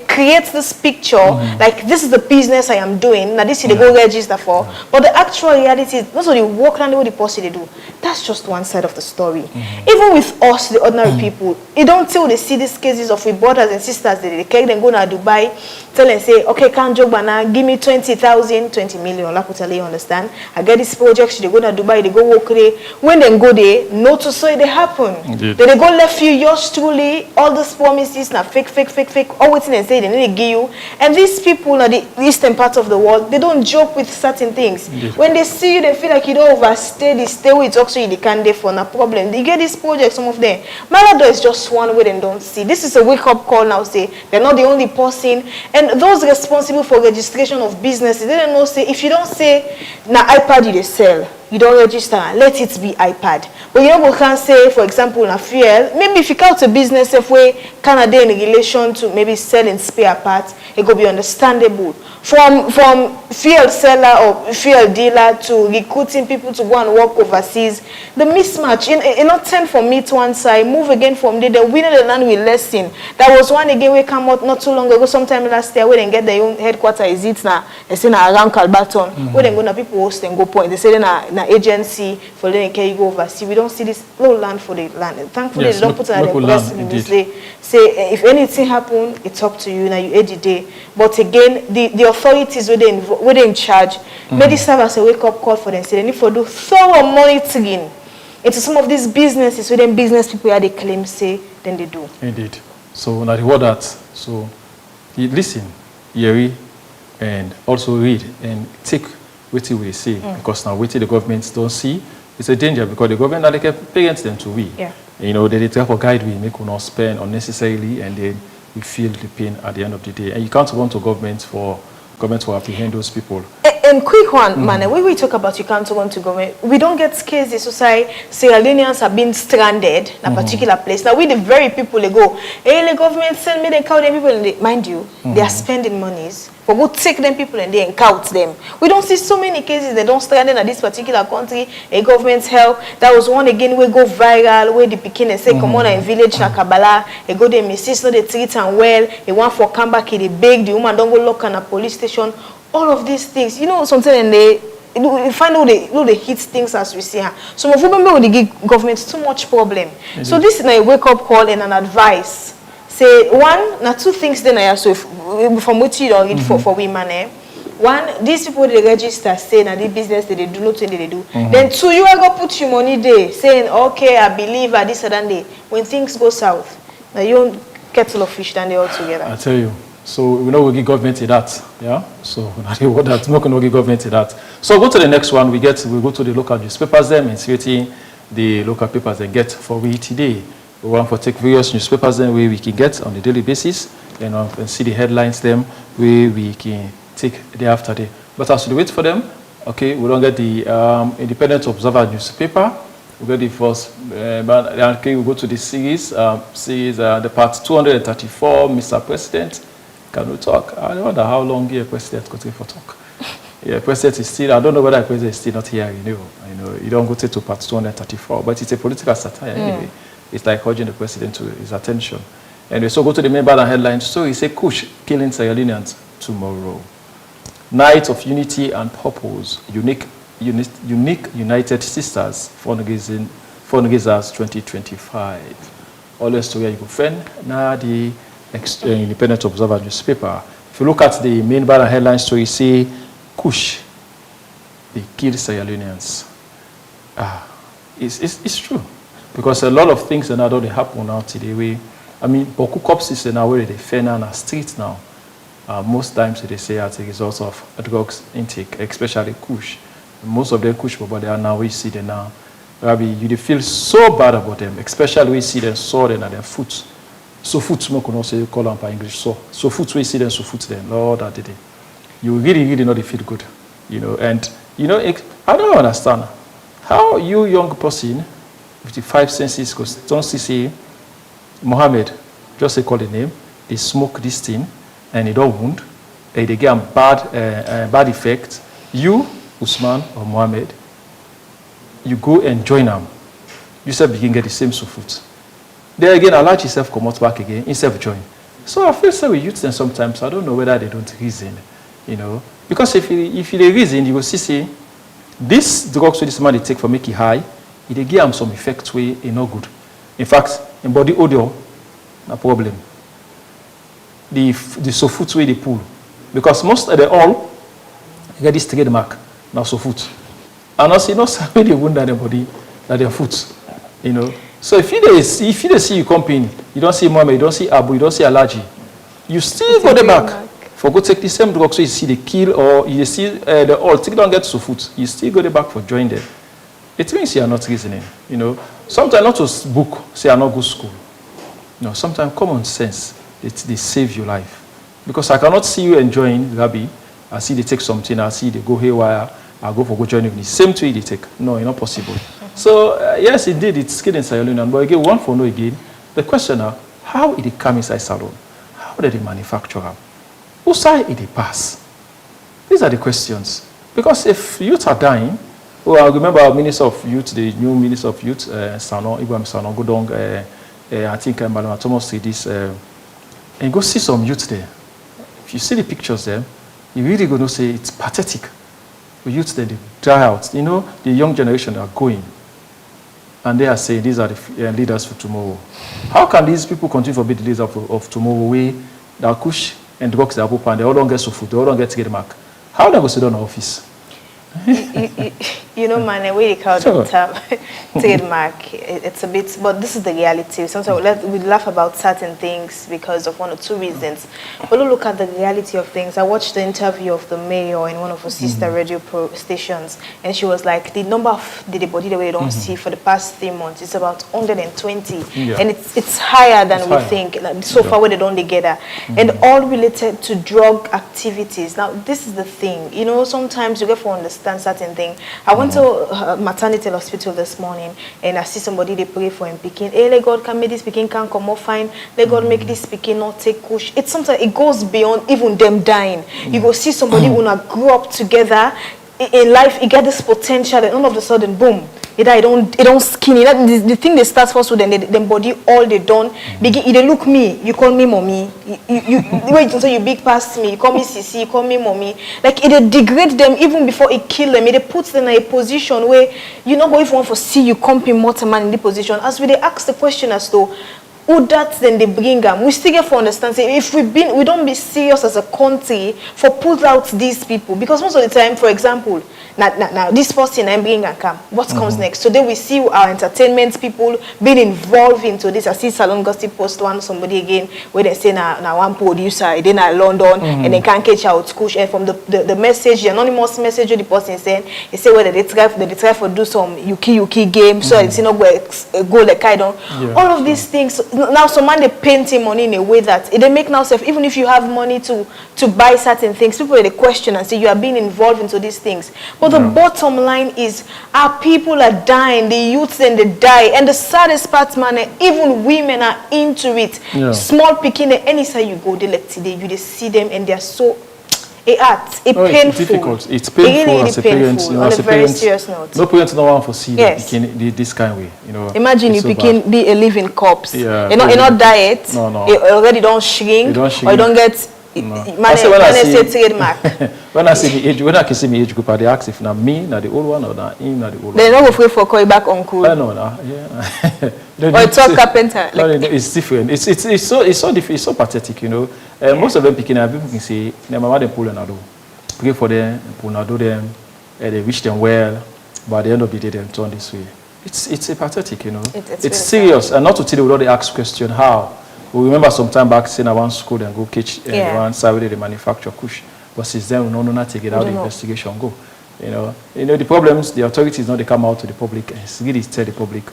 create this picture like this is the business I am doing. Now this is they go register for. But the actual reality is not only work and what the person they do. That's just one side of the story. Even with us, the ordinary people, it don't till they see these cases of with brothers and sisters they carry them go to Dubai, tell them say, okay, can't joke bana, give me 20,000, 20 million, like what you understand. I get this project, they go to Dubai, they go work there. When they go there, no to say they happen. Indeed. Then they go left you yours truly, all these promises now fake, all what they say they need to give you. And these people in the eastern part of the world, they don't joke with certain things. Indeed. When they see you, they feel like you don't overstay the stay with also you can't there for no problem. They get this project, some of them. Malado is just one way they don't see. This is a wake-up call now, say they're not the only person. And those responsible for registration of businesses, they don't know say if you don't say na iPad they sell, you don't register, let it be iPad. But you know we can say, for example, na fuel, maybe if you count a business if we Canada in relation to maybe selling spare parts, it could be understandable. From fuel seller or fuel dealer to recruiting people to go and work overseas, the mismatch, in not 10 for me to one side, move again from there, the winner the land will lesson. That was one again we come out not too long ago, sometime last year, where they get their own headquarters is it now, they say na around Calbaton, where they go na people host and go point, they say na agency for letting you go overseas. We don't see this no land for the land. Thankfully, Yes, they don't put it at the local press land, release. indeed. Say if anything happen, it's up to you. Now you edit the day. But again, the authorities where they in charge, made this serve as a wake up call for them. So they need to do thorough monitoring into some of these businesses where them business people are they claim say then they do. Indeed. So now the word that so listen, hear and also read and take what we say because now what the government don't see it's a danger because the government are like parents them to we. Yeah. You know they try for guide we make we not spend unnecessarily and then we feel the pain at the end of the day. And you can't want to government to apprehend those people. And quick one, man, when we talk about you can't go to government, we don't get cases society Sierra Leoneans have been stranded in a particular place. Now we the very people they go, hey, the government send me the count them people and they, mind you, they are spending monies. But go take them people and they count them. We don't see so many cases they don't stranded in this particular country, a government's help. That was one again we go viral, where the Pekin and say come on in village na Kabbalah, they go they missis, no they treat and well, they want for come back, they beg, the woman don't go lock on a police station. All of these things, you know, something and they find out they hit things as we see. Some of them will give government too much problem. So this is a wake up call and an advice. Say one, now two things then I also from what you read for women. One, these people they register saying that the business that they do not what they do. Then two, you are gonna put your money there saying, okay, I believe at this or that day. When things go south, now you don't kettle of fish then they all together. I tell you. So we know we give government to that, yeah. So what that not going to give government to that. So go to the next one. We go to the local newspapers them and see the local papers they get for we today. We want to take various newspapers them where we can get on a daily basis and see the headlines them where we can take day after day. But as we wait for them, okay, we don't get the Independent Observer newspaper. We get the first, okay, we go to the series, the part 234, Mr. President. Can we talk? I wonder how long the president could take for talk. Yeah, president is still, I don't know whether the president is still not here, you know, you don't go to part 234, but it's a political satire anyway. It's like urging the president to his attention. Anyway, so go to the main banner headline. So he said, Kush killing Sierra Leoneans tomorrow. Night of Unity and Purpose, unique United Sisters, Fundraisers 2025. Always to where you go friend, now the Independent Observer newspaper. If you look at the main banner headline story, say, Kush, they killed Sierra Leoneans. It's true. Because a lot of things now don't happen now today. I mean, Boku Cops is now where they fair now on the street now. Most times they say as a result of drugs intake, especially Kush. Most of them Kush, but they are now, we see them now. Rabbi, you feel so bad about them, especially we see them saw them at their foot. So foot smoke can also call them by English. So foot we see them, so foot them. Lord, that day. You really not feel good, you know. And you know, I don't understand how you young person with the 5 senses, because don't see Mohammed, just say call the name, they smoke this thing and they don't wound, and they get a bad effect. You, Usman or Mohammed, you go and join them. You say begin get the same foot. There again, allow yourself come out back again instead of join. So I feel so with youth then sometimes I don't know whether they don't reason, you know, because if they reason, you will see this drugs this man they take for make it high, it they give them some effect way is not good. In fact, in body odor, no problem. The so foot way they pull, because most of them all get this trademark now so foot, and also not when they wound their body, that their foot, you know. So if you see your company, you don't see Mohammed, you don't see Abu, you don't see Alaji, you still go there back for go take the same drug. So you see the kill or you see the all, take don't get to foot, you still go there back for join them. It means you are not reasoning, you know. Sometimes not to book, say I not go school. No, sometimes common sense, they save your life. Because I cannot see you enjoying Rabbi, I see they take something, I see they go haywire, I go for go join the same way they take. No, it's not possible. So yes, indeed, it's killing Sierra Leonean. But again, one for no again. The question now, how did it come inside salon? How did they manufacture them? Who side did it pass? These are the questions. Because if youth are dying, well, I remember our Minister of Youth, the new Minister of Youth, Sanon, Ibrahim Sanon, Godong, I think Madam Thomas said this, and go see some youth there. If you see the pictures there, you really going to say it's pathetic. the youth that they dry out. You know, the young generation are going, and they are saying these are the leaders for tomorrow. How can these people continue to be the leaders of tomorrow? We that push and drugs the apple and they all don't get so food, they all don't get to get mark. How they go sit down in office? You know, man, the way they call Sure. it trademark, it's a bit, but this is the reality. Sometimes we laugh about certain things because of one or two reasons. But look at the reality of things. I watched the interview of the mayor in one of her sister radio stations, and she was like, the number of the body that we don't see for the past 3 months is about 120, and it's higher than we think. Like, so far, where they don't together, and all related to drug activities. Now, this is the thing. You know, sometimes you get to understand certain things. I went to a maternity hospital this morning, and I see somebody they pray for him picking. Hey, let God can make this picking can come out fine. Let God make this picking not take push. It's sometimes it goes beyond even them dying. You go see somebody who not grew up together in life. He get this potential, and all of a sudden, boom. It don't skinny. That the thing they start first with them body all they done. Begin they look me, you call me mommy. You wait until you big past me, you call me sissy, you call me mommy. Like it degrade them even before it kill them. It puts them in a position where you not going want to see you comping more man in the position. As we they ask the question as though who that then they bring them. We still get to understand say if we don't be serious as a country for pull out these people, because most of the time, for example, now this person I'm bringing and come. What comes next? So then we see our entertainment people being involved into this. I see Salon Gossip post one somebody again where they say now one producer then in London and they can't catch out kush, and from the message, the anonymous message the person saying he say whether they try to do some yuki game so it's not go like I don't all of these things. Now some man they paint him money in a way that they make now self, even if you have money to buy certain things, people they question and say you are being involved into these things. But the bottom line is our people are dying, the youths and they die, and the saddest part, man, even women are into it. Small picking any side you go, they like today you see them and they are so painful. It's difficult. It's painful really as a parent. You know, on as a a very parent, serious note. no parent no one for see Yes. this kind of way. You know. Imagine you it's so picking bad. be a living corpse. Yeah, You not diet. No. You already don't shrink. You don't Or shrink. you don't get. I say when I see trademark. when I see the age, when I can see my age group, I dey ask if na me, na the old one, or na him, na the old They're one. not afraid for call you back uncle. I know, nah, yeah. Or it's all carpenter. No, it's different. It's so different. It's so pathetic, you know. Most of them picking up, people can say, "Their mama dem pull and do, pray for them, pull and do them, and they wish them well, but at the end of the day, they turn this way." It's pathetic, you know. It's It's serious, and not to tell you without they ask question how. We remember some time back saying I want school and go catch one side where they manufacture kush, but since then we don't know take it out the investigation go. You know the problems. The authorities now they come out to the public and really tell the public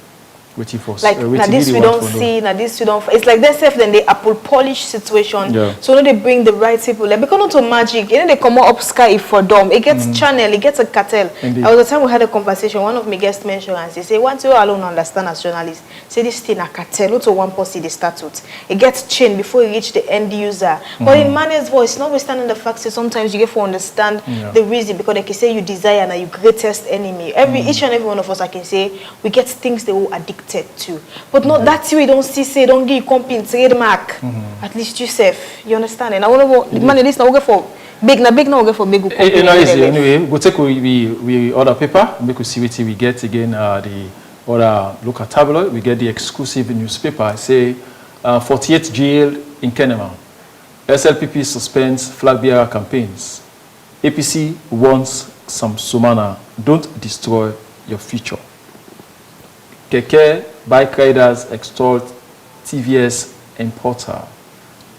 waiting for Like now this we don't see, now this we don't. It's like they self then they apple polish situation. So now they bring the right people. Like because not to magic, you know they come up sky for them. It gets channel, it gets a cartel. Indeed. There was a time we had a conversation. One of my guests mentioned and he say, once you alone understand as journalists, say this thing a cartel. Not to one policy they start with. It gets chained before it reach the end user. But in Mane's voice, notwithstanding the fact that sometimes you get to understand the reason because they can say you desire now your greatest enemy. Each and every one of us I can say we get things they will addict to, but not that we don't see say don't give you company trademark. At least yourself, you understand? And I want to man this now go for big now go for big company. Anyway, we take we order paper, make we see what we get again. The other local tabloid, we get the exclusive newspaper. I say 48 jail in Kenema. SLPP suspends flag bearer campaigns. APC wants some Sumana. Don't destroy your future. Keke bike riders extort TVS importer.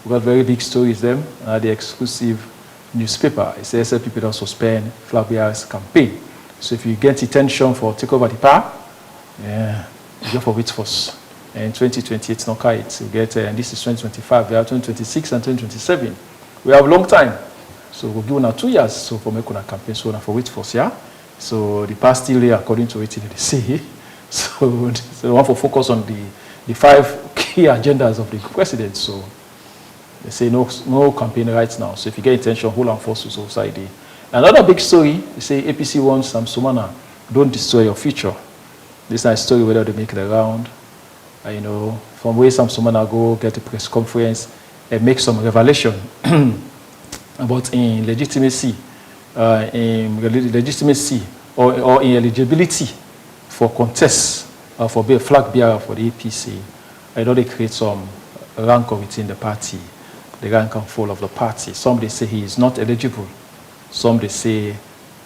We got very big stories them. The exclusive newspaper. It says people don't suspend flag bearers campaign. So if you get attention for take over the power, you go for wait first. In 2028, no kite. You get and this is 2025. We have 2026 and 2027. We have a long time. So we'll give now 2 years. So for making a campaign, so now for wait first, yeah. So the past still here according to what they say. So they want to focus on the 5 key agendas of the president. So they say no campaign right now. So if you get intention, hold on force to society. Another big story, they say APC wants some Sumana, don't destroy your future. This is a story whether they make it around. You know, from where some Sumana go, get a press conference and make some revelation about in legitimacy in legitimacy or in eligibility for contests for being a flag bearer for the APC, I know they create some rancor within the party, the rank and file of the party. Some they say he is not eligible. Some they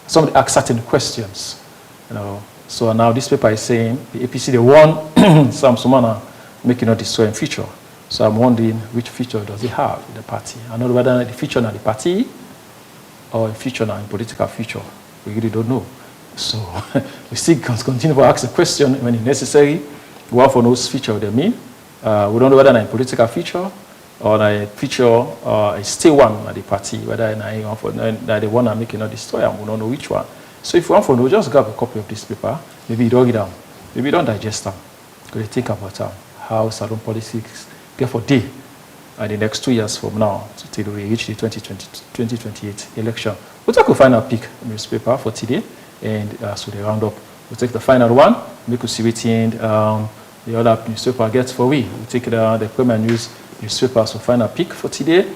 ask certain questions. You know. So now this paper is saying the APC they won Sam Sumana making a destroy in future. So I'm wondering which feature does he have in the party? I don't know whether the feature in the party or a feature in political future. We really don't know. So we still continue to ask the question when it's necessary. We want for those feature they mean. We don't know whether in political feature or a feature is still one at the party, whether they want to make a destroy and we don't know which one. So if you want to know, just grab a copy of this paper, maybe you don't read them, maybe you don't digest them. Because you think about how Salon politics get for day and the next 2 years from now till we reach the 2028 election. We'll take a final pick newspaper for today, and so they round up. We'll take the final one, make us see what the other newspaper gets for we. We'll take the Premier News newspaper, so final pick for today.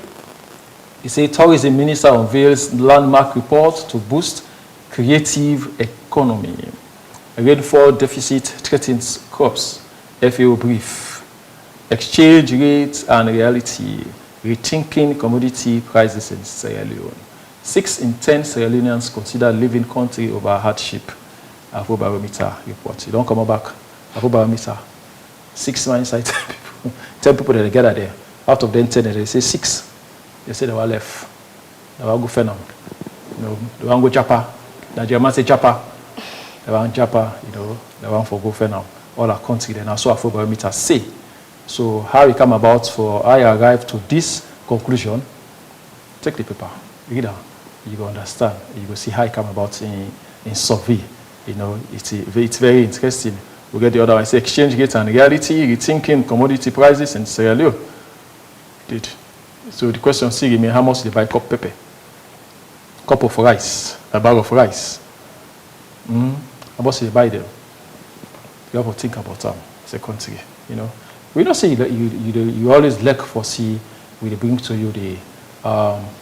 It says Tourism Minister unveils landmark report to boost creative economy. Rainfall deficit threatens crops. FAO brief. Exchange rates and reality. Rethinking commodity prices in Sierra Leone. 6 in 10 Sierra Leoneans consider leaving country over hardship. Afrobarometer report. You don't come back. Afrobarometer. 6 months inside 10 people that gather there. Out of them 10, they say 6. They say they were left. They were go Fenam. You know, they want go Japa. Nigeria say Japa. They want Japa, you know, they want for go Fenam. All our country, then also Afrobarometer say. So how it come about for I arrived to this conclusion, take the paper, read it, you go understand, you go see how it come about in survey. You know, it's very interesting. We get the other one, it's exchange rate and reality, rethinking commodity prices in Sierra Leone. So the question is, give me how much they buy cup pepper? Cup of rice, a bag of rice. How much they buy them? You have to think about them as a country, you know. We don't say that you always lack for see, we bring to you the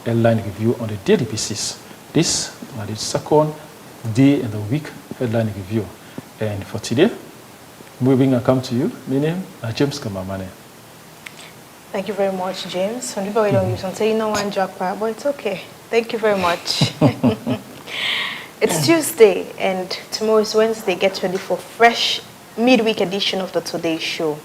headline review on a daily basis. This is the second day in the week headline review. And for today, moving and come to you, my name is James Kamamane. Thank you very much, James. Some people don't use and say, you know, one jackpot, but it's okay. Thank you very much. It's Tuesday, and tomorrow is Wednesday. Get ready for fresh midweek edition of the Today Show.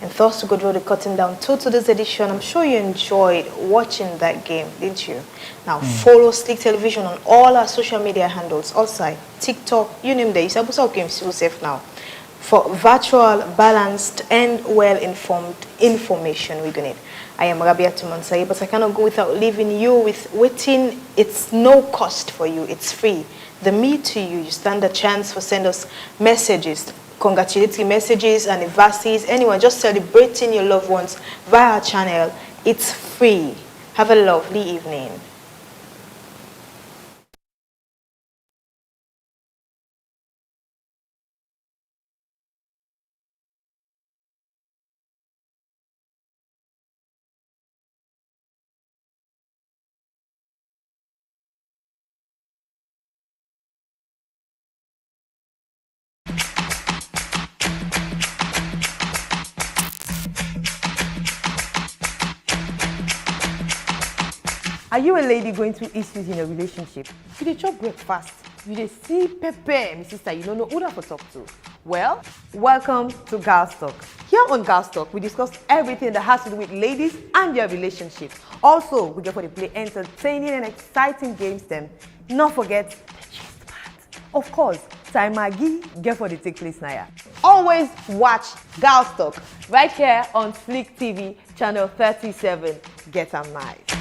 And thus to go through the cutting down to today's edition. I'm sure you enjoyed watching that game, didn't you? Now follow Slick Television on all our social media handles, outside TikTok, you name them. You also game still safe now for virtual, balanced, and well-informed information we're going to need. I am Rabia Tumansai, but I cannot go without leaving you with waiting. It's no cost for you. It's free. The Me to You, you stand a chance for send us messages, congratulatory messages, anniversaries, anyone just celebrating your loved ones via our channel. It's free. Have a lovely evening. Are you a lady going through issues in a relationship? You dey chop breakfast, you dey see pepper, my sister, you don't know who to talk to. Well, welcome to Girls Talk. Here on Girls Talk, we discuss everything that has to do with ladies and their relationships. Also, we get for the play entertaining and exciting games them. Not forget the gist part. Of course, Time Maggie get for the take place now. Always watch Girls Talk right here on Slick TV, channel 37. Get 'em nice.